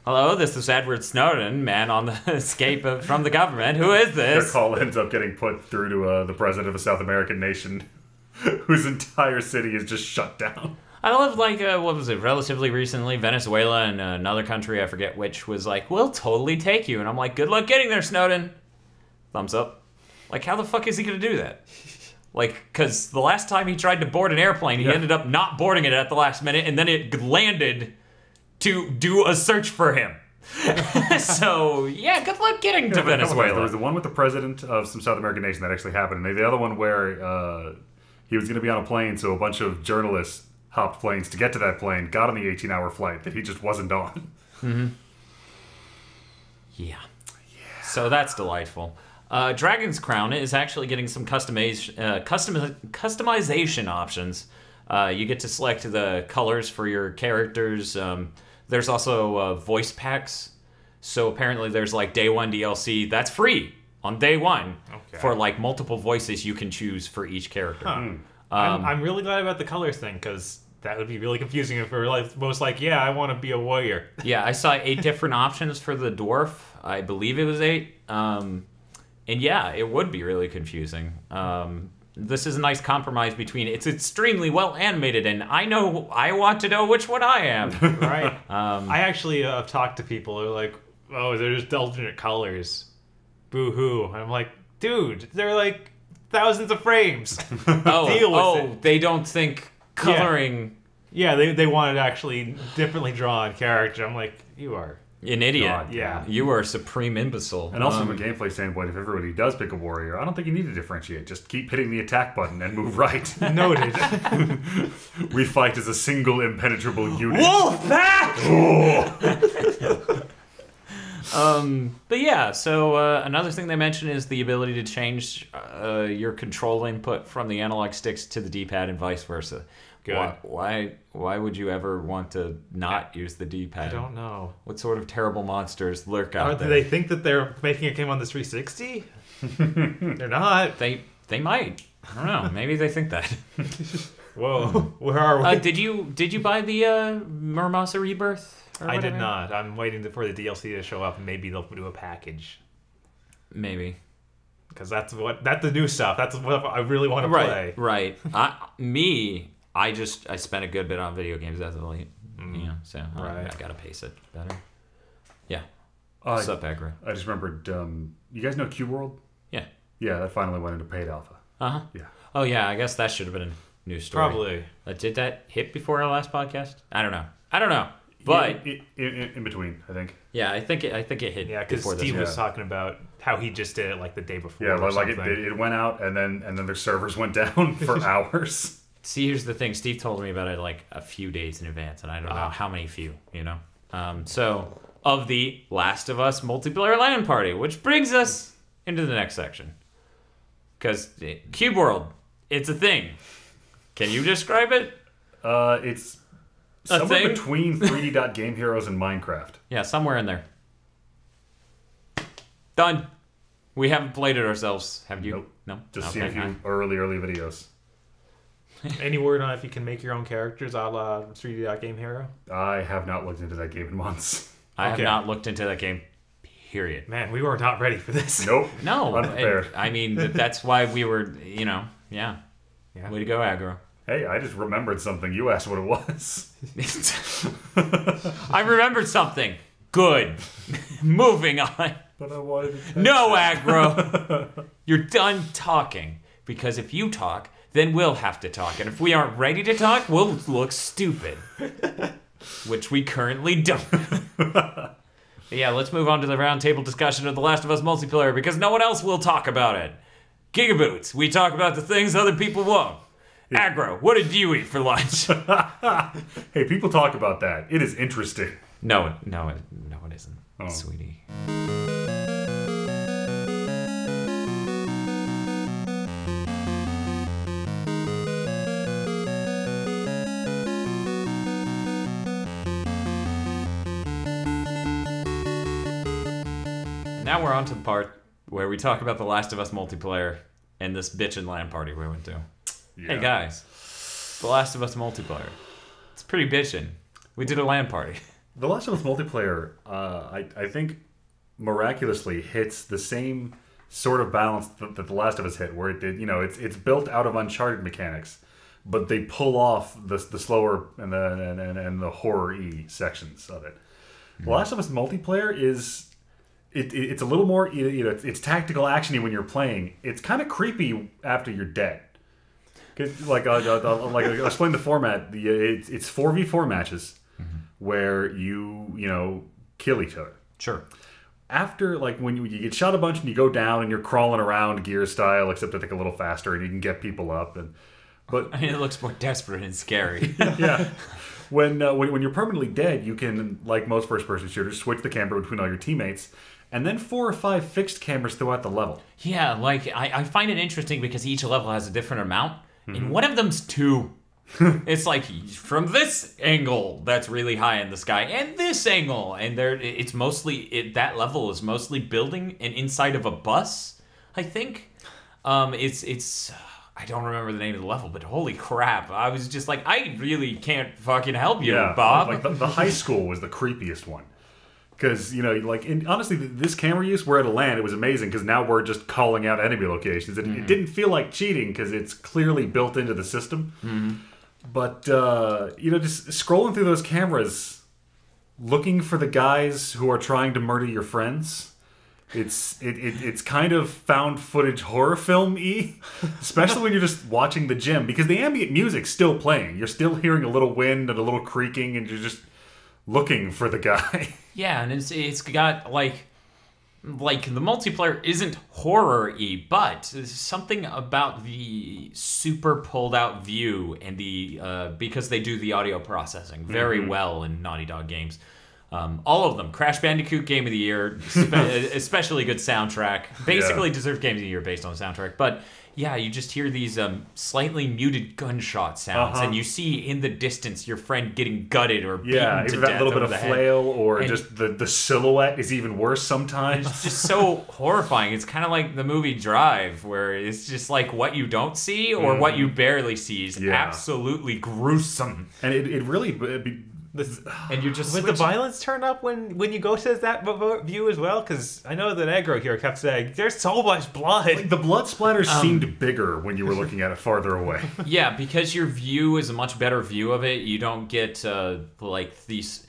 Hello, this is Edward Snowden, man on the escape from the government. Who is Their this? call ends up getting put through to the president of a South American nation whose entire city is just shut down. I love, what was it, relatively recently, Venezuela and another country, I forget which, was like, we'll totally take you. And I'm like, good luck getting there, Snowden. Thumbs up. Like, how the fuck is he going to do that? Like, because the last time he tried to board an airplane, he ended up not boarding it at the last minute, and then it landed to do a search for him. So, yeah, good luck getting to Venezuela. There was the one with the president of some South American nation that actually happened, and the other one where he was going to be on a plane, so a bunch of journalists hopped planes to get to that plane, got on the 18-hour flight that he just wasn't on. Yeah. So that's delightful. Dragon's Crown is actually getting some customization options. You get to select the colors for your characters. There's also voice packs. So apparently there's like day one DLC that's free on day one for like multiple voices you can choose for each character. I'm really glad about the colors thing, because that would be really confusing if we were like most like, yeah, I want to be a warrior. Yeah, I saw 8 different options for the dwarf. I believe it was 8. And yeah, it would be really confusing. This is a nice compromise between it's extremely well animated and I want to know which one I am. Right. I actually have talked to people who are like, oh, they're just alternate colors. Boo-hoo. And I'm like, dude, they're like thousands of frames. Deal with it. They don't think coloring... Yeah, they wanted actually differently drawn character. I'm like, you are... an idiot. God, yeah. You are a supreme imbecile. And also from a gameplay standpoint, if everybody does pick a warrior, I don't think you need to differentiate. Just keep hitting the attack button and move right. Noted. We fight as a single impenetrable unit. Wolf pack! But yeah, so another thing they mentioned is the ability to change your control input from the analog sticks to the D-pad and vice versa. Good. Why would you ever want to not use the D-pad? I don't know. What sort of terrible monsters lurk out there? Do they think that they're making a game on the 360? They're not. They might. I don't know. Maybe they think that. Whoa. Where are we? Did you buy the Muramasa Rebirth? I did not. I'm waiting for the DLC to show up, and maybe they'll do a package. Maybe. Because that's the new stuff. That's what I really want to play. Right. I spent a good bit on video games as of late. Yeah, so I gotta pace it better. Yeah. What's up, Aggro? I just remembered, you guys know Cube World? Yeah. Yeah, that finally went into paid alpha. Uh-huh. Yeah. Oh, yeah, I guess that should have been a news story. Probably. Did that hit before our last podcast? I don't know. But in between, I think. Yeah, I think it hit. Yeah, because Steve was talking about how he just did it like the day before. Yeah, like it went out and then their servers went down for hours. See, here's the thing. Steve told me about it like a few days in advance, and I don't know how many few. So of the Last of Us multiplayer LAN party, which brings us into the next section, because Cube World, it's a thing. Can you describe it? It's somewhere between 3D Game Heroes and Minecraft. Yeah, somewhere in there. Done. We haven't played it ourselves. Have you? Nope. No? Just seen a few early videos. Any word on if you can make your own characters a la 3D Game Hero? I have not looked into that game in months. I have not looked into that game, period. Man, we were not ready for this. Nope. No. Unprepared. I mean, that's why we were, yeah. Way to go, Aggro. Hey, I just remembered something. You asked what it was. I remembered something. Good. Moving on. But I wanted to No, Aggro. You're done talking. Because if you talk, then we'll have to talk. And if we aren't ready to talk, we'll look stupid. Which we currently don't. But yeah, let's move on to the roundtable discussion of The Last of Us multiplayer, because no one else will talk about it. Gigaboots, we talk about the things other people won't. Aggro, what did you eat for lunch? Hey, people talk about that. It is interesting. No, it isn't, sweetie. Now we're on to the part where we talk about The Last of Us multiplayer and this bitchin' LAN party we went to. Yeah. Hey guys, The Last of Us multiplayer. It's pretty bitchin'. We did a LAN party. The Last of Us multiplayer, I think, miraculously hits the same sort of balance that The Last of Us hit, where it did. It's built out of Uncharted mechanics, but they pull off the slower and the horror-y sections of it. The Last of Us multiplayer is. It's a little more, it's tactical actiony when you're playing. It's kind of creepy after you're dead. I'll explain the format. It's 4v4 matches where you kill each other. Sure. After, when you get shot a bunch and you go down and you're crawling around Gear style, except I think a little faster, and you can get people up. But it looks more desperate and scary. Yeah. When you're permanently dead, you can, like most first-person shooters, switch the camera between all your teammates. and then 4 or 5 fixed cameras throughout the level. Yeah, like, I find it interesting because each level has a different amount, and one of them's 2. It's like, from this angle that's really high in the sky, and this angle, and it's mostly, that level is mostly building and inside of a bus, I think. It's I don't remember the name of the level, but holy crap, I was just like, I really can't fucking help you, Bob. Like the high school was the creepiest one. Because, like, honestly, this camera use, we're at a LAN, it was amazing, because now we're just calling out enemy locations. It didn't feel like cheating, because it's clearly built into the system. But, just scrolling through those cameras, looking for the guys who are trying to murder your friends, it's kind of found footage horror film-y, especially when you're just watching the gym, because the ambient music's still playing. You're still hearing a little wind and a little creaking, and you're just looking for the guy. Yeah, and it's got, like the multiplayer isn't horror-y, but something about the super pulled-out view and the because they do the audio processing very well in Naughty Dog games. All of them. Crash Bandicoot Game of the Year, especially good soundtrack. Basically deserved Game of the Year based on the soundtrack. But yeah, you just hear these slightly muted gunshot sounds, and you see in the distance your friend getting gutted or beaten to death. Yeah, that little bit of flail, or just the silhouette is even worse sometimes. It's just so horrifying. It's kind of like the movie Drive, where it's just like what you don't see or what you barely see is absolutely gruesome. And it really... and you're just with the violence turn up when you go to that view as well, because I know that Aggro here kept saying there's so much blood. Like, the blood splatters seemed bigger when you were looking at it farther away. Yeah, because your view is a much better view of it. You don't get like these.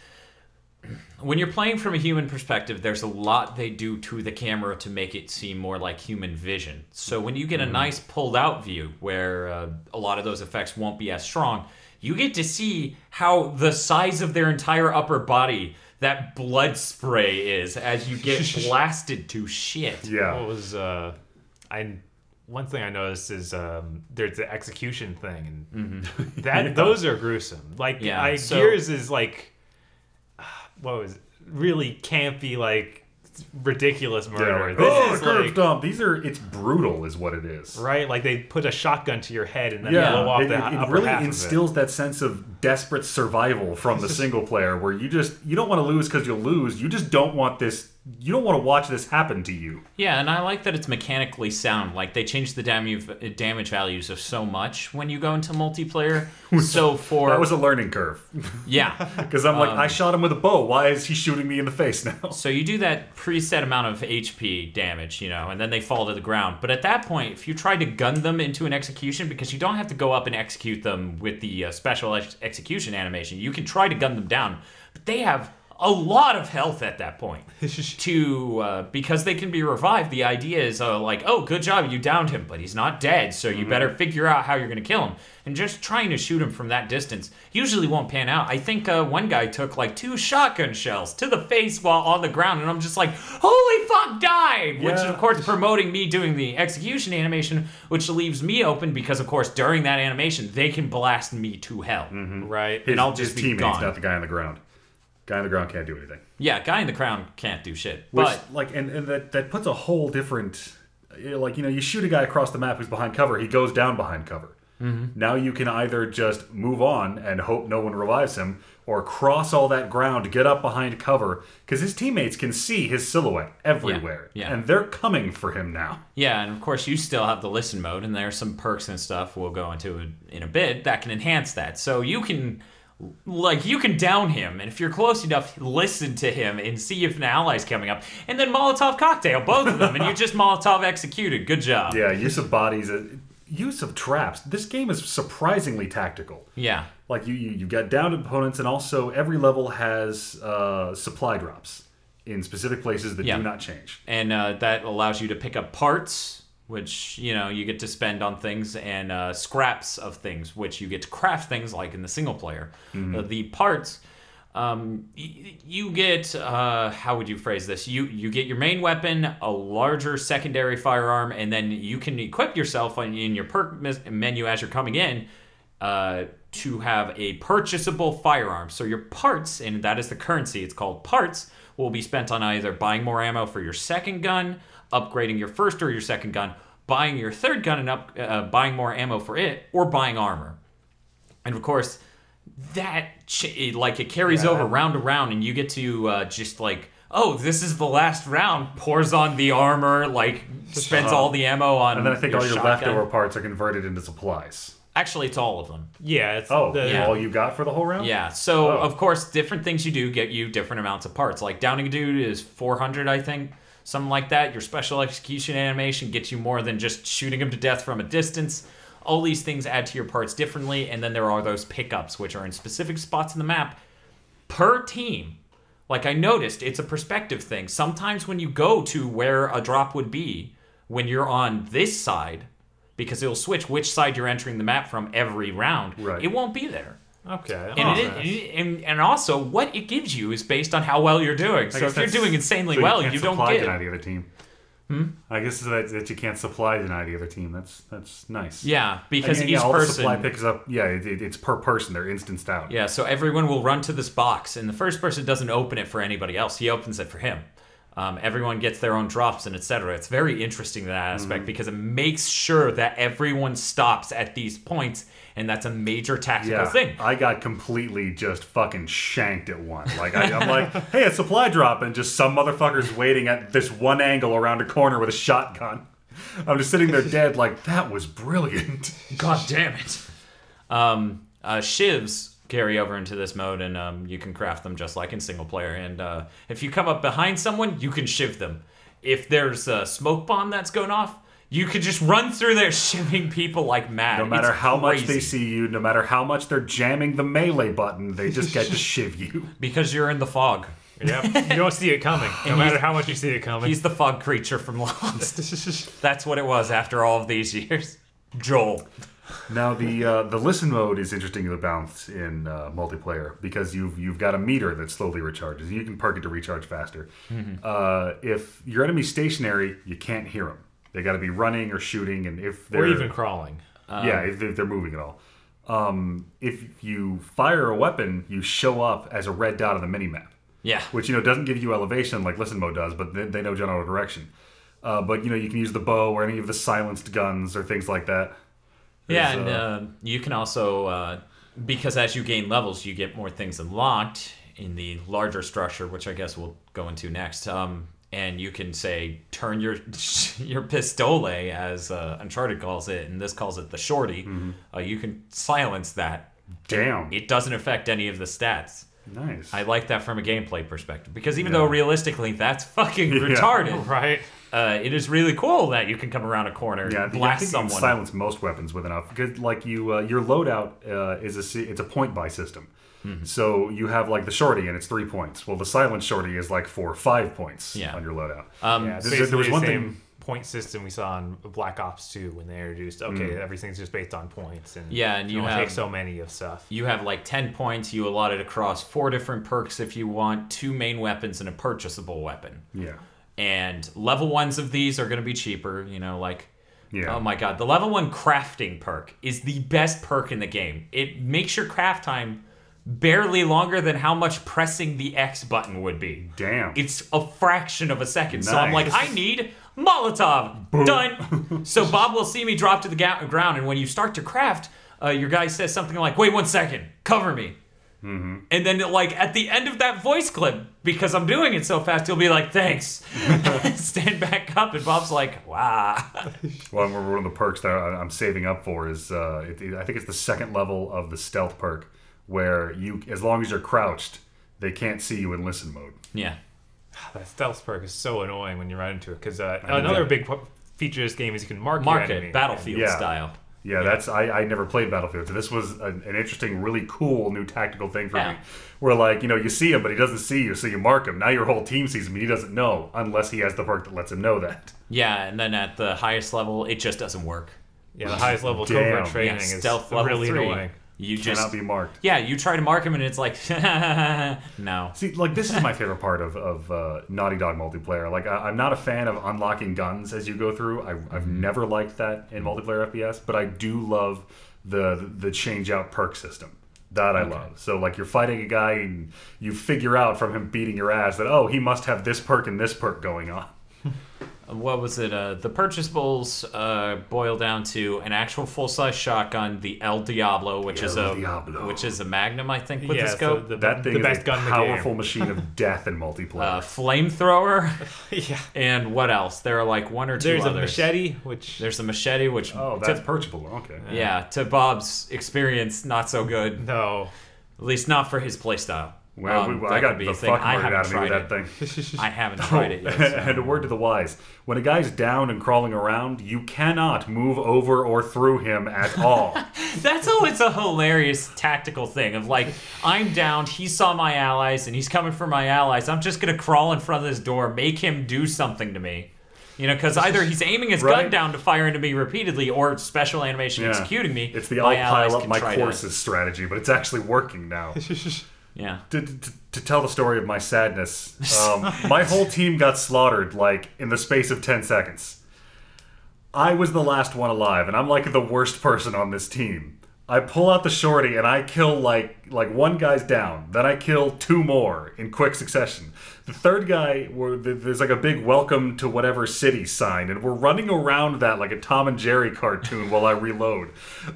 When you're playing from a human perspective, there's a lot they do to the camera to make it seem more like human vision. So when you get a nice pulled out view where a lot of those effects won't be as strong, you get to see how the size of their entire upper body that blood spray is as you get blasted to shit. Yeah. What was one thing I noticed is there's the execution thing, and those are gruesome. Like Gears is like what was it? Really campy, like ridiculous murder. Yeah. This is curb stomp. It's brutal, is what it is. Right? Like they put a shotgun to your head and then blow off the upper really half instills that sense of desperate survival from the single player, where you don't want to lose because you'll lose. You just don't want this. You don't want to watch this happen to you. Yeah, and I like that it's mechanically sound. Like, they changed the damage values of so much when you go into multiplayer. So that was a learning curve. Yeah. Because I'm like, I shot him with a bow. Why is he shooting me in the face now? So you do that preset amount of HP damage, and then they fall to the ground. But at that point, if you try to gun them into an execution, because you don't have to go up and execute them with the special execution animation, you can try to gun them down. But they have a lot of health at that point because they can be revived. The idea is like, oh, good job, you downed him, but he's not dead, so you better figure out how you're going to kill him. And just trying to shoot him from that distance usually won't pan out. I think one guy took like 2 shotgun shells to the face while on the ground, and I'm just like, holy fuck, die! Which is, of course, promoting me doing the execution animation, which leaves me open because, of course, during that animation, they can blast me to hell. Right. And I'll just be gone. Not the guy on the ground. Guy on the ground can't do anything. Yeah, guy in the ground can't do shit. Which, but and that puts a whole different, you shoot a guy across the map who's behind cover, he goes down behind cover. Now you can either just move on and hope no one revives him, or cross all that ground, get up behind cover, because his teammates can see his silhouette everywhere. Yeah. And they're coming for him now. Yeah, and of course you still have the listen mode, and there's some perks and stuff we'll go into in a bit that can enhance that. So you can down him, and if you're close enough, listen to him and see if an ally's coming up, and then Molotov cocktail both of them, and you just Molotov executed. Good job. Yeah, use of bodies, use of traps. This game is surprisingly tactical. Yeah. Like, you got downed opponents, and also every level has supply drops in specific places that do not change. And that allows you to pick up parts, which, you get to spend on things, and scraps of things, which you get to craft things like in the single player. The parts, you get, how would you phrase this? You get your main weapon, a larger secondary firearm, and then you can equip yourself in your perk menu as you're coming in to have a purchasable firearm. So your parts, and that is the currency, it's called parts, will be spent on either buying more ammo for your second gun, upgrading your first or your second gun, buying your third gun and buying more ammo for it, or buying armor. And of course, that it carries over round to round, and you get to just like, oh, this is the last round. Pours on the armor, spends all the ammo on. And then I think all your shotgun. leftover parts are converted into supplies. Actually, it's all of them. Yeah, it's all you got for the whole round? Yeah, so of course, different things you do get you different amounts of parts. Like downing a dude is 400, I think, something like that. Your special execution animation gets you more than just shooting him to death from a distance. All these things add to your parts differently, and then there are those pickups, which are in specific spots in the map per team. Like I noticed, it's a perspective thing. Sometimes when you go to where a drop would be, when you're on this side, because it'll switch which side you're entering the map from every round, it won't be there. Okay. And also, what it gives you is based on how well you're doing. So if you're doing insanely well, you don't get deny the other team. I guess that you can't supply deny the other team. That's nice. Yeah, because each all person... the supply picks up... Yeah, it's per person. They're instanced out. Yeah, so everyone will run to this box, and the first person doesn't open it for anybody else. He opens it for him. Everyone gets their own drops and etc. It's very interesting, that aspect, because it makes sure that everyone stops at these points, and that's a major tactical thing. I got completely just fucking shanked at one. Like I'm like, hey, a supply drop, and just some motherfucker's waiting at this one angle around a corner with a shotgun. I'm just sitting there dead, like, that was brilliant. God damn it. Shivs carry over into this mode, and you can craft them just like in single player. And if you come up behind someone, you can shiv them. If there's a smoke bomb that's going off, you could just run through there shivving people like mad. No matter how much they see you, no matter how much they're jamming the melee button, they just get to shiv you. Because you're in the fog. Yep. You don't see it coming, no matter how much you see it coming. He's the fog creature from Lost. That's what it was after all of these years. Joel. Now the listen mode is interestingly balanced in multiplayer, because you've got a meter that slowly recharges. You can perk it to recharge faster. If your enemy's stationary, you can't hear them. They got to be running or shooting, and if they're or even crawling. If they're moving at all. If you fire a weapon, you show up as a red dot on the minimap. Yeah. Which doesn't give you elevation like listen mode does, but they know general direction. But you can use the bow or any of the silenced guns or things like that. And you can also, because as you gain levels, you get more things unlocked in the larger structure, which I guess we'll go into next. And you can say, turn your pistole, as Uncharted calls it, and this calls it the shorty. You can silence that. Damn. It doesn't affect any of the stats. Nice. I like that from a gameplay perspective, because even though realistically that's fucking retarded, right? It is really cool that you can come around a corner and blast someone. You can silence most weapons with enough, because like your loadout it's a point buy system. So you have like the shorty and it's 3 points. Well, the silent shorty is like 4 or 5 points on your loadout. There was one thing. Point system we saw in Black Ops 2 when they introduced everything's just based on points, and you have take so many of stuff. You have like 10 points you allotted across 4 different perks if you want, 2 main weapons and a purchasable weapon. And level 1s of these are going to be cheaper, oh my god, the level 1 crafting perk is the best perk in the game. It makes your craft time barely longer than how much pressing the X button would be. Damn. It's a fraction of a second. Nice. So I'm like, I need Molotov. Boom. Done. So Bob will see me drop to the ground, and when you start to craft, your guy says something like, wait 1 second, cover me. And then at the end of that voice clip, because I'm doing it so fast, he'll be like, thanks. Stand back up, and Bob's like, wow. Well, one of the perks that I'm saving up for is, I think it's the second level of the stealth perk, where as long as you're crouched, they can't see you in listen mode. Yeah. That stealth perk is so annoying when you run into it, because another big feature of this game is you can mark your enemy. Battlefield style. Yeah, that's I never played Battlefield, so this was an interesting, really cool new tactical thing for me. Where you see him, but he doesn't see you, so you mark him. Now your whole team sees him, and he doesn't know, unless he has the perk that lets him know that. Yeah, and then at the highest level, it just doesn't work. Yeah, the highest level covert training is stealth level really 3. Annoying. You cannot be marked. Yeah, you try to mark him, and it's like, no. See, this is my favorite part of Naughty Dog multiplayer. I'm not a fan of unlocking guns as you go through. I've never liked that in multiplayer FPS, but I do love the change out perk system, That I love. So, like, you're fighting a guy and you figure out from him beating your ass that, oh, he must have this perk and this perk going on. What was it? The purchasables boil down to an actual full-size shotgun, the El Diablo, which is a Magnum, I think, with the scope. So that thing is a powerful machine of death in multiplayer. Flamethrower. Yeah. And what else? There are like one or two others. There's a machete, which... Oh, that's purchasable. Okay. Yeah, to Bob's experience, not so good. No. At least not for his playstyle. Well, I got the fucking word out of me with that thing. I haven't tried it yet. So. And a word to the wise. When a guy's down and crawling around, you cannot move over or through him at all. That's always a hilarious tactical thing of like, I'm down, he saw my allies, and he's coming for my allies. I'm just going to crawl in front of this door, make him do something to me. You know, because either he's aiming his gun down to fire into me repeatedly, or special animation executing me. It's the I'll pile up my courses strategy, but it's actually working now. Yeah. To tell the story of my sadness, my whole team got slaughtered, like, in the space of 10 seconds. I was the last one alive, and I'm, like, the worst person on this team. I pull out the shorty, and I kill, like one guy's down. Then I kill 2 more in quick succession. The third guy, there's, like, a big welcome to whatever city sign, and we're running around that like a Tom and Jerry cartoon while I reload.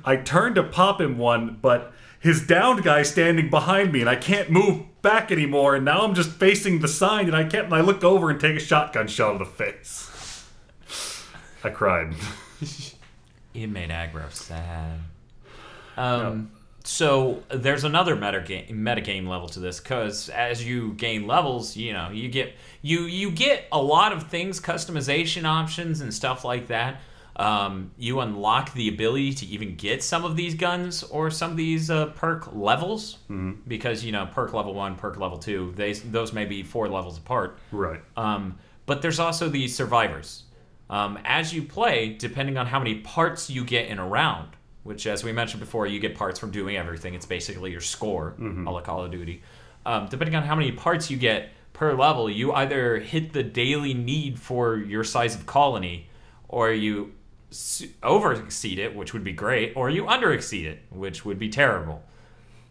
I turn to pop him one, but... his downed guy standing behind me, and I can't move back anymore, and now I'm just facing the sign, and I look over and take a shotgun shot to the face. I cried. It made aggro sad. So there's another metagame level to this, because as you gain levels, you know, you get a lot of things, customization options and stuff like that. You unlock the ability to even get some of these guns or some of these perk levels, because, you know, perk level 1, perk level 2, those may be 4 levels apart. Right. But there's also the survivors. As you play, depending on how many parts you get in a round, which, as we mentioned before, you get parts from doing everything. It's basically your score, a la Call of Duty. Depending on how many parts you get per level, you either hit the daily need for your size of colony, or you over exceed it, which would be great, or you under exceed it, which would be terrible.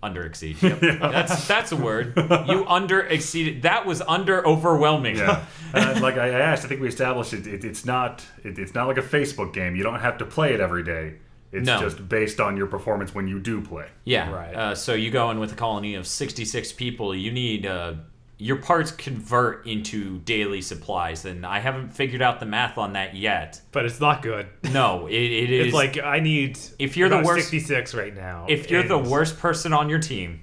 Under exceed. Yep. Yeah. That's a word. You under exceeded. That was under overwhelming. Yeah. Like I asked, I think we established it's not like a Facebook game. You don't have to play it every day. It's just based on your performance when you do play. Yeah. Right. So you go in with a colony of 66 people. You need your parts convert into daily supplies, and I haven't figured out the math on that yet. But it's not good. No, it is. It's like I need. If you're the worst, 66 right now. If you're the worst person on your team,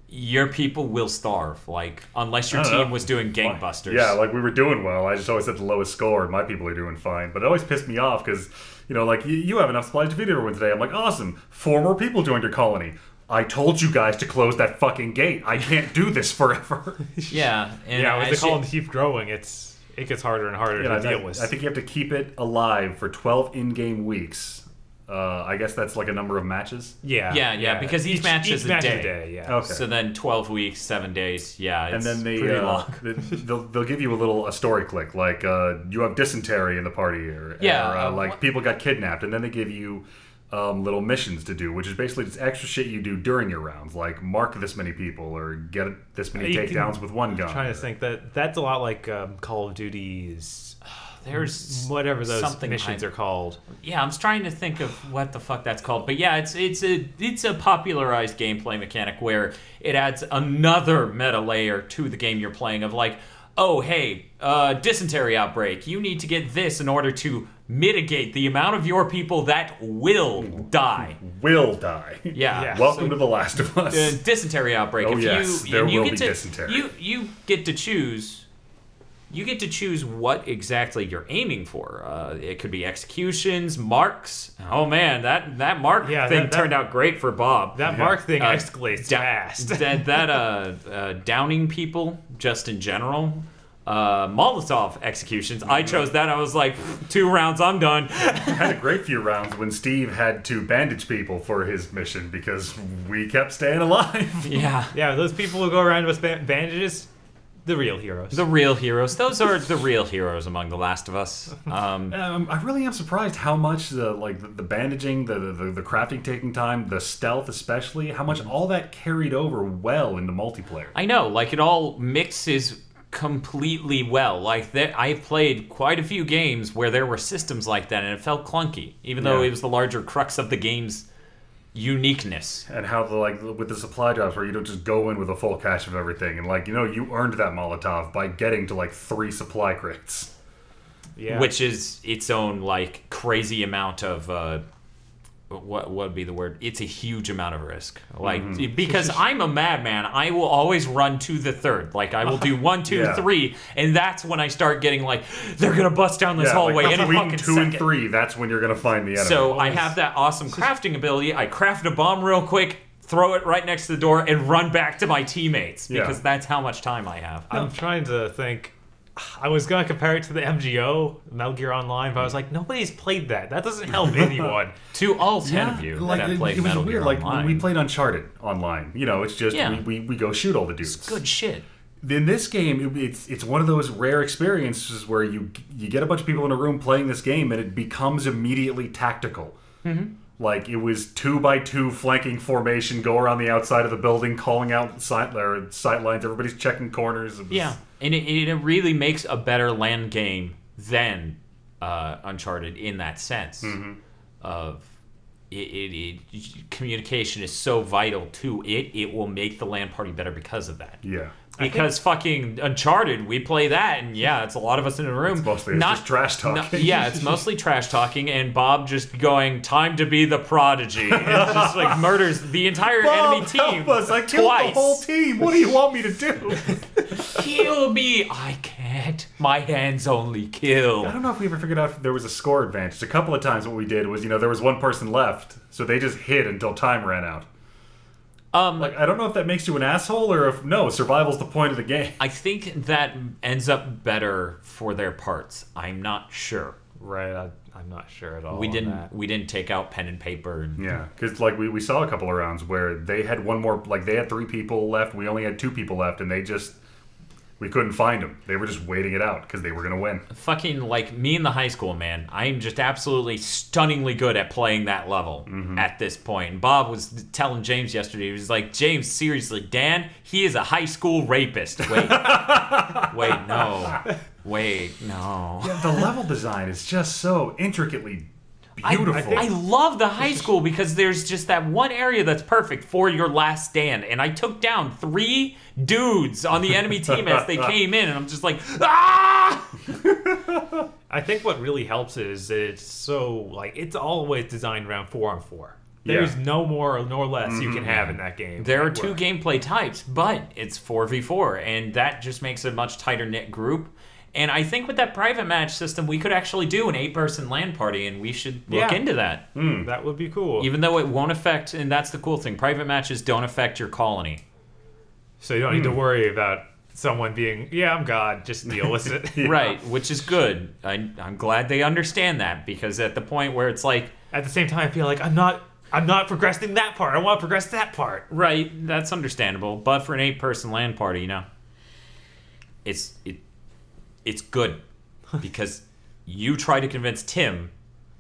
your people will starve. Like, unless your team was doing gangbusters. Yeah, like we were doing well. I just always had the lowest score, and my people are doing fine. But it always pissed me off because, you know, like you have enough supplies to feed everyone today. I'm like, awesome. 4 more people joined your colony. I told you guys to close that fucking gate. I can't do this forever. Yeah. And yeah, with the colony keep growing, it gets harder and harder to deal with. I think you have to keep it alive for 12 in-game weeks. I guess that's like a number of matches. Yeah, because each match is a day. Yeah. Okay. So then 12 weeks, 7 days. Yeah, it's and then pretty long. they'll give you a story click, like you have dysentery in the party, or like people got kidnapped, and then they give you little missions to do, which is basically just extra shit you do during your rounds, like mark this many people or get this many takedowns with one gun. I'm trying to think that's a lot like Call of Duty's. There's whatever those missions are called. Yeah, I'm trying to think of what the fuck that's called. But yeah, it's a popularized gameplay mechanic where it adds another meta layer to the game you're playing of like, oh hey, dysentery outbreak. You need to get this in order to mitigate the amount of your people that will die. Will die. Yeah. Welcome to The Last of Us. Dysentery outbreak. Oh, yes, there will be dysentery. You get to choose. You get to choose what exactly you're aiming for. It could be executions, marks. Oh man, that mark thing turned out great for Bob. That mark thing escalates fast. Downing people, just in general. Molotov executions. I chose that. I was like, 2 rounds, I'm done. I had a great few rounds when Steve had to bandage people for his mission because we kept staying alive. Yeah. Yeah, those people who go around with bandages, The real heroes. The real heroes. Those are the real heroes among The Last of Us. I really am surprised how much the bandaging, the crafting taking time, the stealth especially, how much all that carried over well into multiplayer. I know, like it all mixes completely well. Like I've played quite a few games where there were systems like that and it felt clunky, even though it was the larger crux of the game's uniqueness. And how with the supply drops where you don't just go in with a full cache of everything and you earned that Molotov by getting to 3 supply crates. Yeah. Which is its own crazy amount of what would be the word? It's a huge amount of risk. Because I'm a madman, I will always run to the third. I will do 1, 2, 3, and that's when I start getting they're gonna bust down this hallway any fucking 2 and 3, that's when you're gonna find the enemy. So I have that awesome crafting ability. I craft a bomb real quick, throw it right next to the door, and run back to my teammates because that's how much time I have. I'm trying to think. I was going to compare it to the MGO, Metal Gear Online, but I was like, nobody's played that. That doesn't help anyone. To all 10 of you that played Metal Gear Online. When we played Uncharted Online, it's just we go shoot all the dudes. It's good shit. In this game, it's one of those rare experiences where you get a bunch of people in a room playing this game and it becomes immediately tactical. Mm-hmm. It was 2x2 flanking formation, go around the outside of the building, calling out sight lines. Everybody's checking corners. And it really makes a better land game than Uncharted in that sense. Mm-hmm. Of communication is so vital to it. It will make the LAN party better because of that. Yeah. Because fucking Uncharted, we play that, and it's a lot of us in a room. It's mostly just trash talking. It's mostly trash talking, and Bob just going, "Time to be the prodigy," and just murders the entire enemy team. Help us! I killed the whole team. What do you want me to do? Kill me! I can't. My hands only kill. I don't know if we ever figured out if there was a score advantage. A couple of times, what we did was, there was one person left, so they just hid until time ran out. I don't know if that makes you an asshole or if survival's the point of the game. I think that ends up better for their parts. I'm not sure. Right, I'm not sure at all. We didn't take out pen and paper. Yeah, because we saw a couple of rounds where they had one more. They had 3 people left. We only had 2 people left, and we couldn't find them. They were just waiting it out because they were going to win. Fucking me in the high school, man. I am just absolutely stunningly good at playing that level at this point. And Bob was telling James yesterday, he was like, James, seriously, Dan, he is a high school rapist. Wait. no. Yeah, the level design is just so intricately beautiful. I love the high school because there's just that one area that's perfect for your last stand. And I took down 3 dudes on the enemy team as they came in, and I'm just like, ah! I think what really helps is it's so, it's always designed around 4-on-4. There's no more nor less you can have in that game. There are 2 gameplay types, but it's 4v4, and that just makes a much tighter knit group. And I think with that private match system, we could actually do an 8-person LAN party, and we should look into that. That would be cool. Even though it won't affect, and that's the cool thing, private matches don't affect your colony. So you don't need to worry about someone being, I'm God, just deal with it. Right, which is good. I'm glad they understand that, because at the point where it's at the same time, I feel like I'm not progressing that part. I want to progress that part. Right, that's understandable. But for an 8-person LAN party, it's good because you try to convince Tim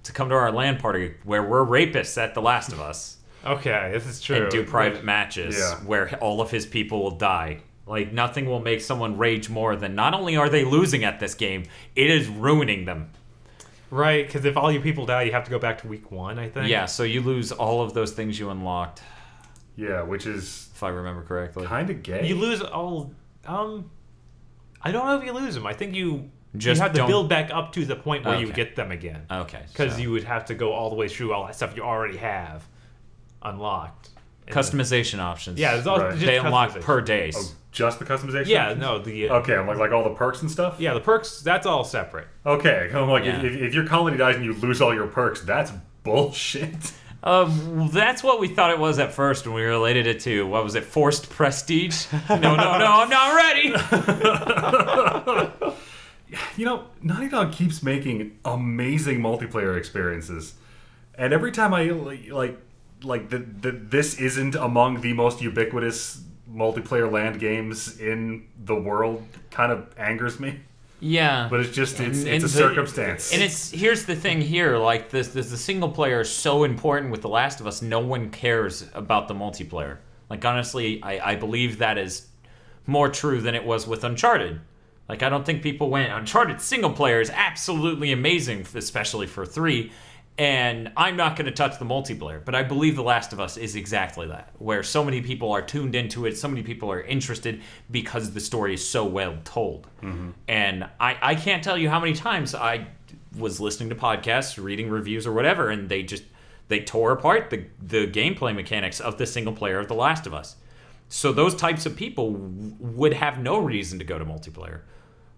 to come to our LAN party where we're rapists at The Last of Us. Okay, this is true. And do private matches where all of his people will die. Nothing will make someone rage more than not only are they losing at this game, it is ruining them. Right, because if all your people die, you have to go back to week 1, I think. Yeah, so you lose all of those things you unlocked. Yeah, which is... If I remember correctly. Kind of gay. You lose all... I don't know if you lose them. I think you have to build back up to the point where you get them again. Okay. Because you would have to go all the way through all that stuff you already have unlocked. Customization options. Yeah, there's all they unlock per day. Oh, just the customization? Yeah, options? no. Okay, like all the perks and stuff? Yeah, the perks, that's all separate. Okay, I'm like, if your colony dies and you lose all your perks, that's bullshit. That's what we thought it was at first when we related it to, what was it, forced prestige? No, I'm not ready! Naughty Dog keeps making amazing multiplayer experiences. And every time I, this isn't among the most ubiquitous multiplayer land games in the world kind of angers me. Yeah, but it's just it's a circumstance. And here's the thing here, like the single player is so important with The Last of Us. No one cares about the multiplayer. Like honestly, I believe that is more true than it was with Uncharted. Like I don't think people went Uncharted single player is absolutely amazing, especially for 3. And I'm not going to touch the multiplayer, but I believe The Last of Us is exactly that, where so many people are tuned into it, so many people are interested because the story is so well told. Mm-hmm. And I can't tell you how many times I was listening to podcasts, reading reviews or whatever, and they tore apart the gameplay mechanics of the single player of The Last of Us. So those types of people would have no reason to go to multiplayer.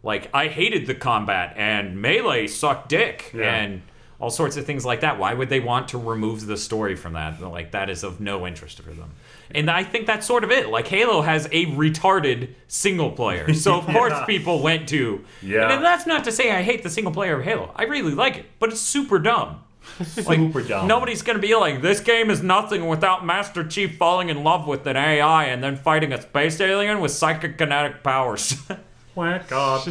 Like, I hated the combat, and Melee sucked dick, and all sorts of things like that. Why would they want to remove the story from that? Like, that is of no interest for them. And I think that's sort of it. Like, Halo has a retarded single player. So, of course, people went to... Yeah. And that's not to say I hate the single player of Halo. I really like it. But it's super dumb. Like, super dumb. Nobody's going to be like, this game is nothing without Master Chief falling in love with an AI and then fighting a space alien with psychic kinetic powers. God.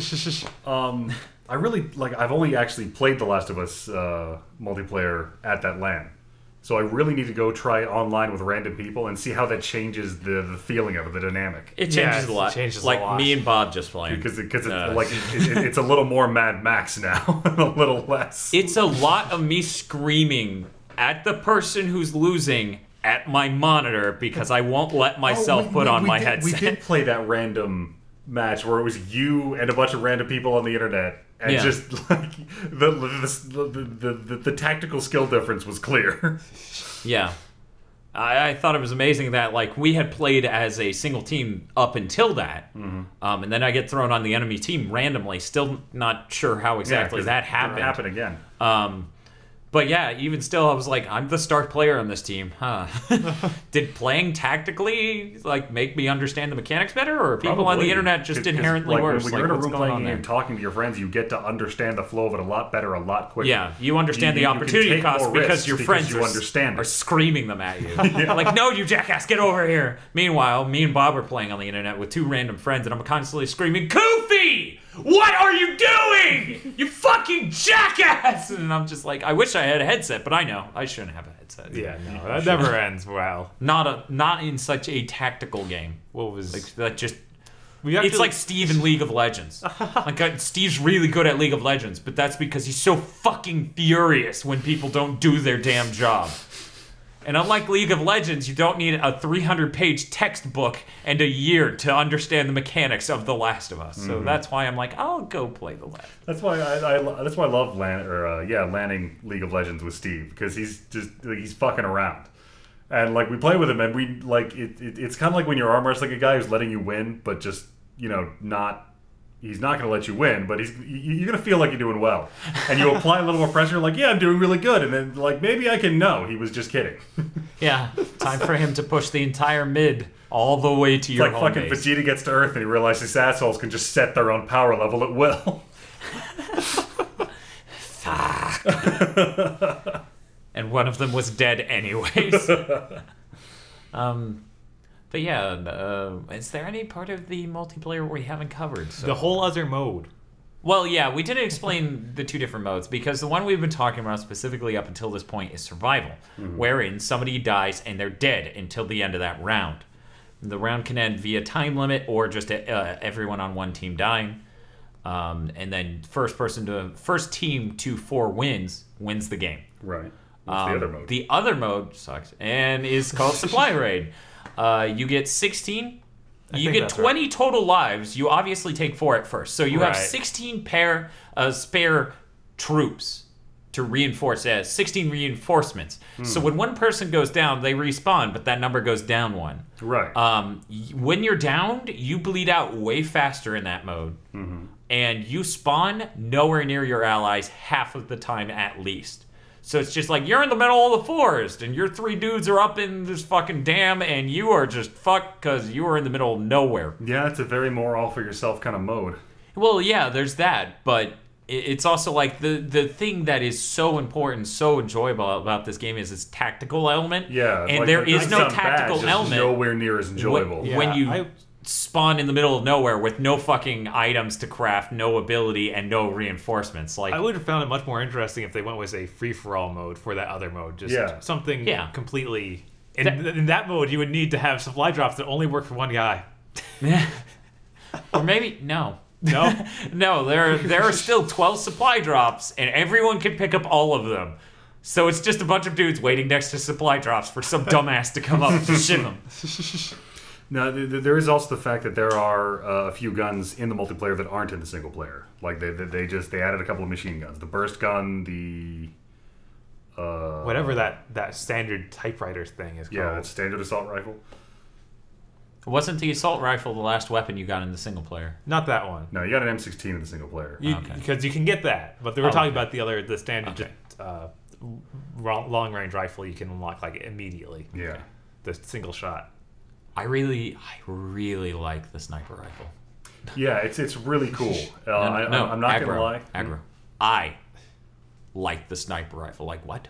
I really, I've only actually played The Last of Us multiplayer at that LAN. So I really need to go try it online with random people and see how that changes the feeling of it, the dynamic. It changes a lot. It changes a lot. Me and Bob just playing. Because it's a little more Mad Max now, and a little less. It's a lot of me screaming at the person who's losing at my monitor because I won't let myself put on my headset. We did play that random match where it was you and a bunch of random people on the internet. And just like the tactical skill difference was clear. Yeah, I thought it was amazing that like we had played as a single team up until that, and then I get thrown on the enemy team randomly. Still not sure how exactly that happened. It'll happen again. But yeah, even still, I was like, I'm the star player on this team, huh? Did playing tactically like make me understand the mechanics better, or are people on the internet just inherently worse? When you're in a room playing a game, talking to your friends, you get to understand the flow of it a lot better, a lot quicker. Yeah, you understand the opportunity cost because your friends are screaming them at you. Like, no, you jackass, get over here. Meanwhile, me and Bob are playing on the internet with 2 random friends, and I'm constantly screaming, Kofi! What are you doing? You fucking jackass! And I'm just like, I wish I had a headset, but I know I shouldn't have a headset. Yeah, no, that never ends well. Not in such a tactical game. What was like that? Just it's like Steve in League of Legends. Like Steve's really good at League of Legends, but that's because he's so fucking furious when people don't do their damn job. And unlike League of Legends, you don't need a 300-page textbook and a year to understand the mechanics of The Last of Us. So that's why I'm like, I'll go play The Last. That's why I love landing League of Legends with Steve, because he's fucking around. And like we play with him, and we like it's kind of like when you're arm wrestling a guy who's letting you win, but just not. He's not going to let you win, but you're going to feel like you're doing well. And you apply a little more pressure, like, yeah, I'm doing really good. And then, like, maybe I can know he was just kidding. Yeah, time for him to push the entire mid all the way to your home base. It's like fucking Vegeta gets to Earth and he realizes assholes can just set their own power level at will. Fuck. And one of them was dead anyways. But yeah, is there any part of the multiplayer we haven't covered? So. The whole other mode. Well, yeah, we didn't explain the 2 different modes, because the one we've been talking about specifically up until this point is survival, wherein somebody dies and they're dead until the end of that round. The round can end via time limit or just everyone on one team dying. And then first team to 4 wins the game. Right. What's the other mode? The other mode sucks and is called Supply Raid. You get 16. You get 20 total lives. You obviously take 4 at first. So you have 16 pair spare troops to reinforce 16 reinforcements. So when one person goes down, they respawn, but that number goes down 1. Right. When you're downed, you bleed out way faster in that mode. And you spawn nowhere near your allies half of the time at least. So it's just like, you're in the middle of the forest, and your 3 dudes are up in this fucking dam, and you are just fucked because you are in the middle of nowhere. Yeah, it's a very more all-for-yourself kind of mode. Well, yeah, there's that, but it's also like the thing that is so important, so enjoyable about this game is its tactical element. Yeah, and like, there is no tactical just element. Nowhere near as enjoyable. When you spawn in the middle of nowhere with no fucking items to craft, no ability, and no reinforcements. Like, I would have found it much more interesting if they went with a free-for-all mode for that other mode. Just something completely... In that mode, you would need to have supply drops that only work for one guy. Or maybe... No. No? No, there are still 12 supply drops, and everyone can pick up all of them. So it's just a bunch of dudes waiting next to supply drops for some dumbass to come up to ship them. Now, there is also the fact that there are a few guns in the multiplayer that aren't in the single player. Like, they added a couple of machine guns. The burst gun, the... whatever that standard typewriter thing is called. Yeah, it's standard assault rifle. Wasn't the assault rifle the last weapon you got in the single player? Not that one. No, you got an M16 in the single player. Because you can get that. But they were talking about the standard long-range rifle you can unlock, like, immediately. Yeah. The single shot. I really like the sniper rifle. Yeah, it's really cool. I'm not gonna lie. Aggro. I like the sniper rifle. Like, what?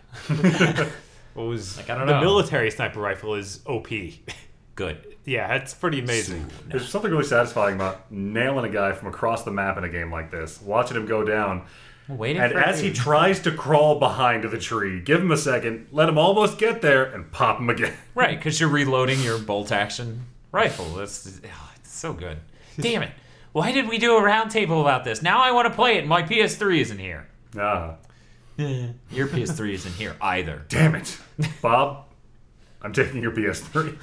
What was like, I don't know. The military sniper rifle is OP. Good. Yeah, it's pretty amazing. There's something really satisfying about nailing a guy from across the map in a game like this, watching him go down. And as he tries to crawl behind the tree, give him a second, let him almost get there, and pop him again. Right, because you're reloading your bolt action rifle. It's so good. Damn it. Why did we do a roundtable about this? Now I want to play it. My PS3 isn't here. Your PS3 isn't here either. Damn it. Bob, I'm taking your PS3.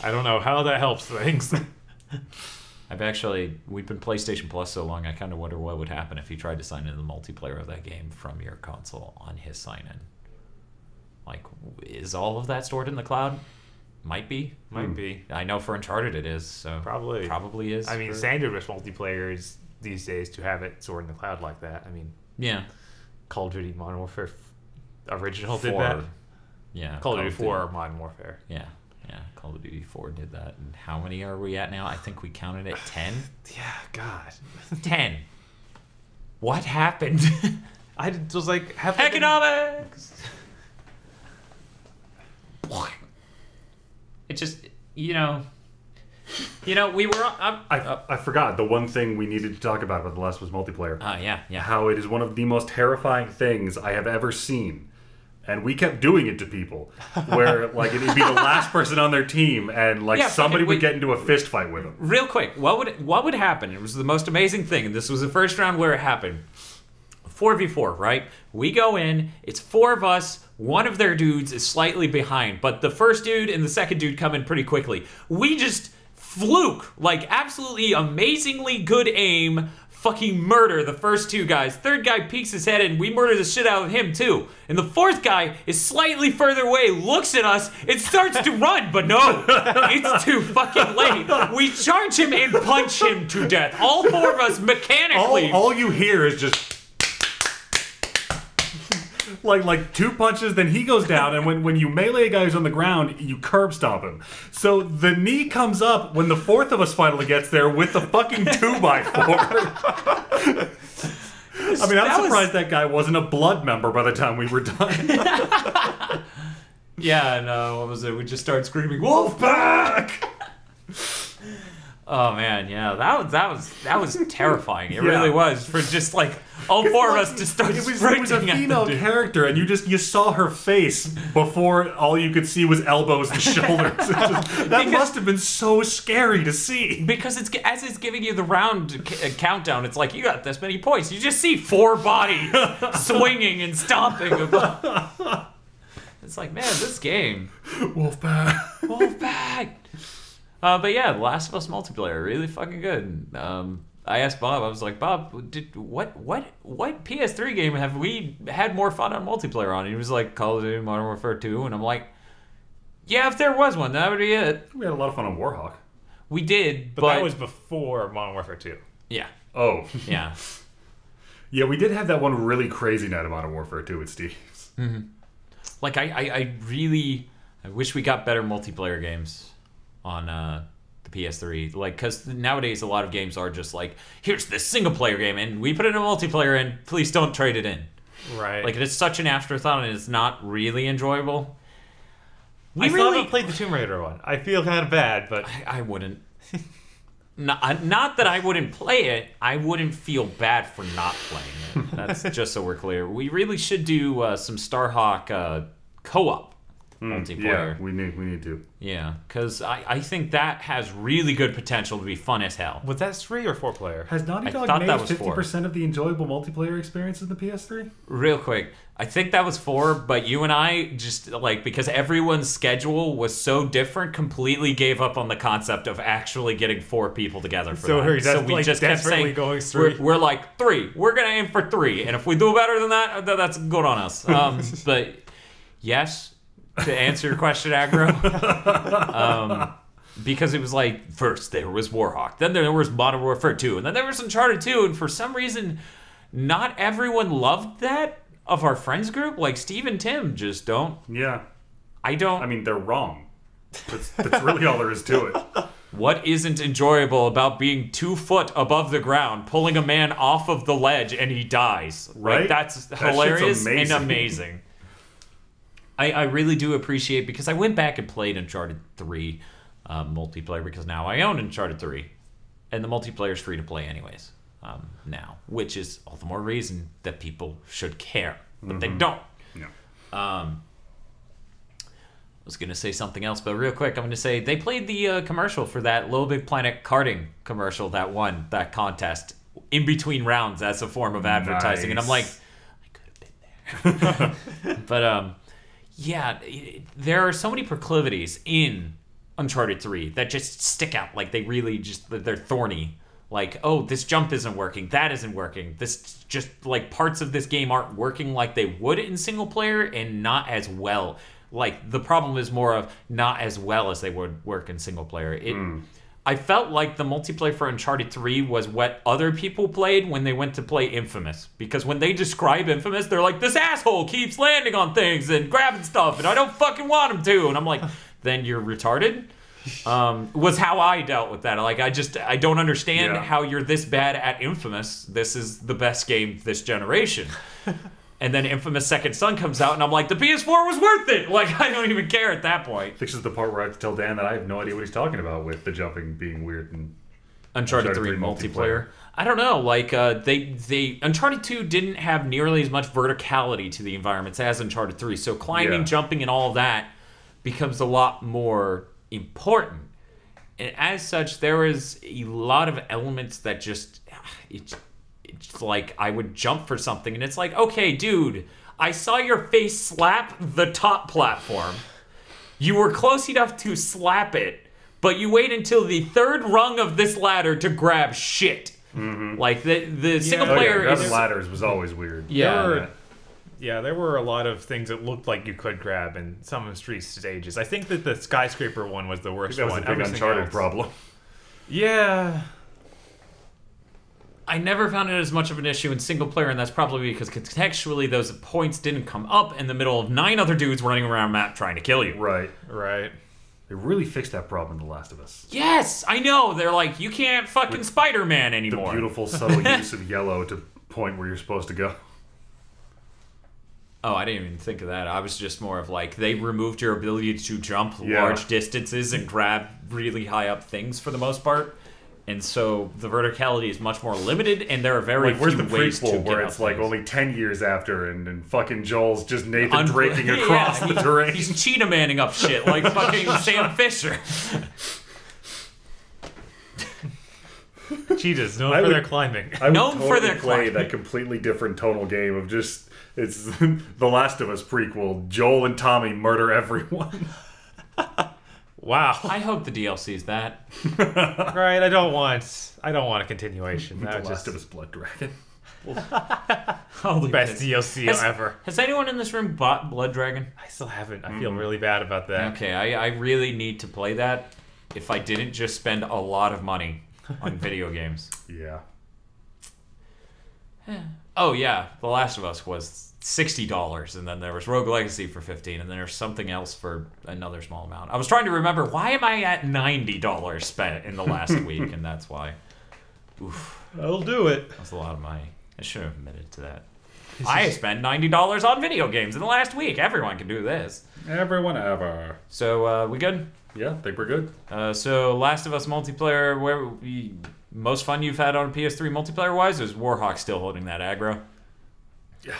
I don't know how that helps things. We've been PlayStation Plus so long, I kind of wonder what would happen if he tried to sign into the multiplayer of that game from your console on his sign-in. Like, is all of that stored in the cloud? Might be. Might be. I know for Uncharted it is, so... Probably is. I mean, standard with multiplayer is these days to have it stored in the cloud like that. I mean... Yeah. Call of Duty Modern Warfare original did that. Yeah. Call of Duty 4 Modern Warfare. Yeah. Yeah, Call of Duty 4 did that. And how many are we at now? I think we counted at 10. Yeah, God. 10. What happened? I was like... Economics! It just, we were... I forgot the one thing we needed to talk about The Last of Us multiplayer. Yeah. How it is one of the most terrifying things I have ever seen. And we kept doing it to people, where like it'd be the last person on their team, and like somebody would get into a fist fight with them. Real quick, what would happen? It was the most amazing thing, and this was the first round where it happened. 4v4, right? We go in, it's 4 of us, one of their dudes is slightly behind, but the first dude and the second dude come in pretty quickly. We just fluke, like absolutely amazingly good aim, fucking murder the first 2 guys. Third guy peeks his head in, we murder the shit out of him too. And the fourth guy is slightly further away, looks at us, and starts to run, but no, it's too fucking late. We charge him and punch him to death. All 4 of us mechanically. All you hear is just like 2 punches, then he goes down, and when you melee a guy who's on the ground, you curb stomp him. So the knee comes up when the 4th of us finally gets there with the fucking 2x4. I mean, I'm surprised that guy wasn't a blood member by the time we were done. Yeah, and what was it? We just started screaming, "Wolfpack!" Oh man, yeah, that was terrifying. It really was, for just like all 4 of us to start sprinting. It was a female character, and you saw her face before all you could see was elbows and shoulders. That must have been so scary to see. Because as it's giving you the round countdown, it's like, you got this many points. You just see 4 bodies swinging and stomping. It's like, man, this game. Wolfpack. But yeah, The Last of Us multiplayer, really fucking good. I asked Bob, I was like, Bob, what PS3 game have we had more fun on multiplayer on? And he was like, Call of Duty Modern Warfare 2, and I'm like, yeah, if there was one, that would be it. We had a lot of fun on Warhawk. We did, but that was before Modern Warfare 2. Yeah. Oh. Yeah. Yeah, we did have that one really crazy night of Modern Warfare 2 with Steve. Mm-hmm. Like, I wish we got better multiplayer games on the PS3. Like, because nowadays a lot of games are just like, here's this single player game, and we put in a multiplayer in. Please don't trade it in. Right. Like, it's such an afterthought, and it's not really enjoyable. I still haven't played the Tomb Raider one. I feel kind of bad, but I wouldn't. Not that I wouldn't play it. I wouldn't feel bad for not playing it. That's just so we're clear. We really should do some Starhawk co-op multiplayer. Yeah, we need to. Yeah, because I think that has really good potential to be fun as hell. was that 3 or 4 player? Has Naughty Dog thought made that was 50% of the enjoyable multiplayer experience in the PS3? Real quick, I think that was 4, but you and I just, like, because everyone's schedule was so different, completely gave up on the concept of actually getting 4 people together for that. So we just kept saying, going through. We're like, 3. We're going to aim for 3. And if we do better than that, that's good on us. But yes, to answer your question, Aggro, because it was like, first there was Warhawk, then there was Modern Warfare 2, and then there was Uncharted 2, and for some reason, not everyone loved that of our friends group. Like, Steve and Tim just don't. Yeah. I don't. I mean, they're wrong. That's really all there is to it. What isn't enjoyable about being 2 foot above the ground, pulling a man off of the ledge, and he dies? Right? Like, that's hilarious and amazing. I really do appreciate, because I went back and played Uncharted 3 multiplayer, because now I own Uncharted 3. And the multiplayer is free to play anyways now, which is all the more reason that people should care. But they don't. No. I was going to say something else, but real quick, I'm going to say they played the commercial for that Little Big Planet karting commercial that won that contest in between rounds as a form of advertising. Nice. And I'm like, I could have been there. But, yeah, there are so many proclivities in Uncharted 3 that just stick out. Like, they really just, they're thorny. Like, oh, this jump isn't working, that isn't working. This just, like, parts of this game aren't working like they would in single player, and not as well. Like, the problem is more of not as well as they would work in single player. I felt like the multiplayer for Uncharted 3 was what other people played when they went to play Infamous. Because when they describe Infamous, they're like, this asshole keeps landing on things and grabbing stuff, and I don't fucking want him to. And I'm like, then you're retarded? Was how I dealt with that. Like, I don't understand how you're this bad at Infamous. This is the best game this generation. And then Infamous Second Son comes out, and I'm like, the PS4 was worth it! Like, I don't even care at that point. This is the part where I have to tell Dan that I have no idea what he's talking about with the jumping being weird and Uncharted 3 multiplayer. I don't know, like, they Uncharted 2 didn't have nearly as much verticality to the environments as Uncharted 3, so climbing, jumping, and all that becomes a lot more important. And as such, there was a lot of elements that just... It's like, I would jump for something, and it's like, okay, dude, I saw your face slap the top platform. You were close enough to slap it, but you wait until the 3rd rung of this ladder to grab shit. Like, the single player grabbing ladders was always weird. There were a lot of things that looked like you could grab in some of the street stages. I think that the skyscraper one was the worst one. That was a big Uncharted problem. Yeah. I never found it as much of an issue in single player, and that's probably because contextually those points didn't come up in the middle of 9 other dudes running around a map trying to kill you. Right. They really fixed that problem in The Last of Us. Yes, I know. They're like, you can't fucking Spider-Man anymore. The beautiful, subtle use of yellow to point where you're supposed to go. Oh, I didn't even think of that. I was just more of like, they removed your ability to jump large distances and grab really high up things for the most part. And so the verticality is much more limited, and there are very few ways to get where it's like only 10 years after, and fucking Joel's just Nathan Draking across the terrain. He's cheetah manning up shit like fucking Sam Fisher. Cheetahs, known for their climbing. I would totally play that completely different tonal game of just, it's The Last of Us prequel. Joel and Tommy murder everyone. Wow. I hope the DLC's that. Right, I don't want a continuation. The Last of Us Blood Dragon. Best DLC ever. Has anyone in this room bought Blood Dragon? I still haven't. I feel really bad about that. Okay, I really need to play that if I didn't just spend a lot of money on video games. Yeah. Oh yeah, The Last of Us was $60, and then there was Rogue Legacy for $15, and then there's something else for another small amount. I was trying to remember, why am I at $90 spent in the last week, and that's why. Oof. I'll do it. That's a lot of money. I should have admitted to that. I spent $90 on video games in the last week. Everyone can do this. Everyone ever. So, we good? Yeah, I think we're good. So, Last of Us multiplayer, most fun you've had on PS3 multiplayer-wise, is Warhawk still holding that aggro? Yeah.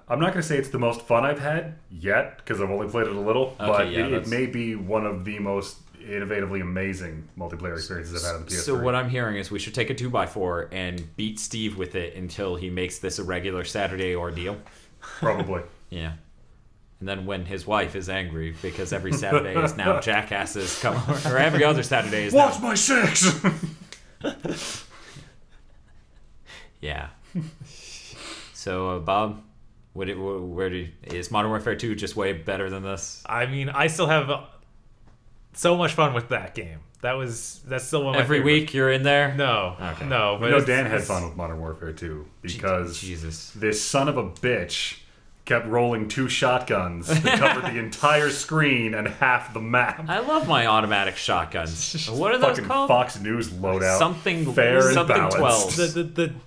I'm not going to say it's the most fun I've had yet, because I've only played it a little, but it may be one of the most innovatively amazing multiplayer experiences I've had on the PS3. So what I'm hearing is we should take a 2x4 and beat Steve with it until he makes this a regular Saturday ordeal. Probably. Yeah. And then when his wife is angry because every Saturday is now jackasses come over, or every other Saturday is Watch my six! Yeah. So, Bob, is Modern Warfare 2 just way better than this? I mean, I still have so much fun with that game. That's still one of my Every favorite. week you're in there? No. Okay. No. But Dan had fun with Modern Warfare 2 because this son of a bitch kept rolling 2 shotguns that covered the entire screen and half the map. I love my automatic shotguns. What are those Fucking called? Fox News loadout. Something fair and something balanced. 12.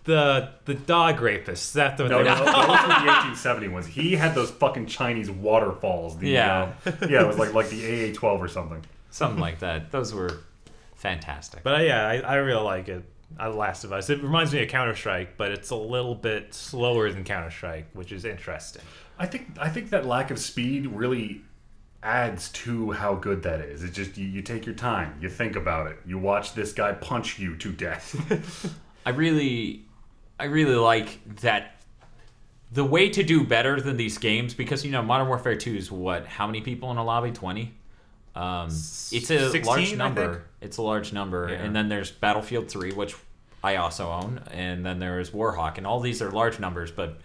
The dog rapists. That's what No, they're those were the 1870 ones. He had those fucking Chinese waterfalls. Yeah, it was like the AA-12 or something. Something like that. Those were fantastic. But I really like it. Last of Us. It reminds me of Counter-Strike, but it's a little bit slower than Counter-Strike, which is interesting. I think that lack of speed really adds to how good that is. It's just you take your time, you think about it, you watch this guy punch you to death. I really like that. The way to do better than these games, because Modern Warfare 2 is what? How many people in a lobby? 20. It's a 16, large number. It's a large number, Yeah. and then there's Battlefield 3, which I also own, and then there's Warhawk, and all these are large numbers. But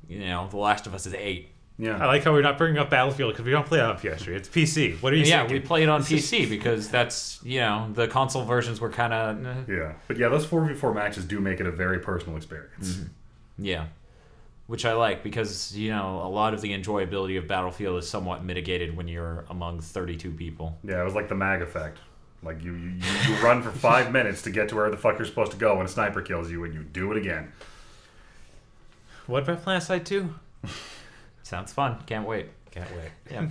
The Last of Us is 8. Yeah, I like how we're not bringing up Battlefield because we don't play it on PS3. It's PC. What are you saying? Yeah, we play it on PC because that's the console versions were kind of yeah. But yeah, those 4v4 matches do make it a very personal experience. Mm-hmm. Yeah. Which I like because, a lot of the enjoyability of Battlefield is somewhat mitigated when you're among 32 people. Yeah, it was like the Mag effect. Like you run for 5 minutes to get to where the fuck you're supposed to go, and a sniper kills you, and you do it again. What about PlanetSide 2? Sounds fun. Can't wait. Can't wait. Yeah.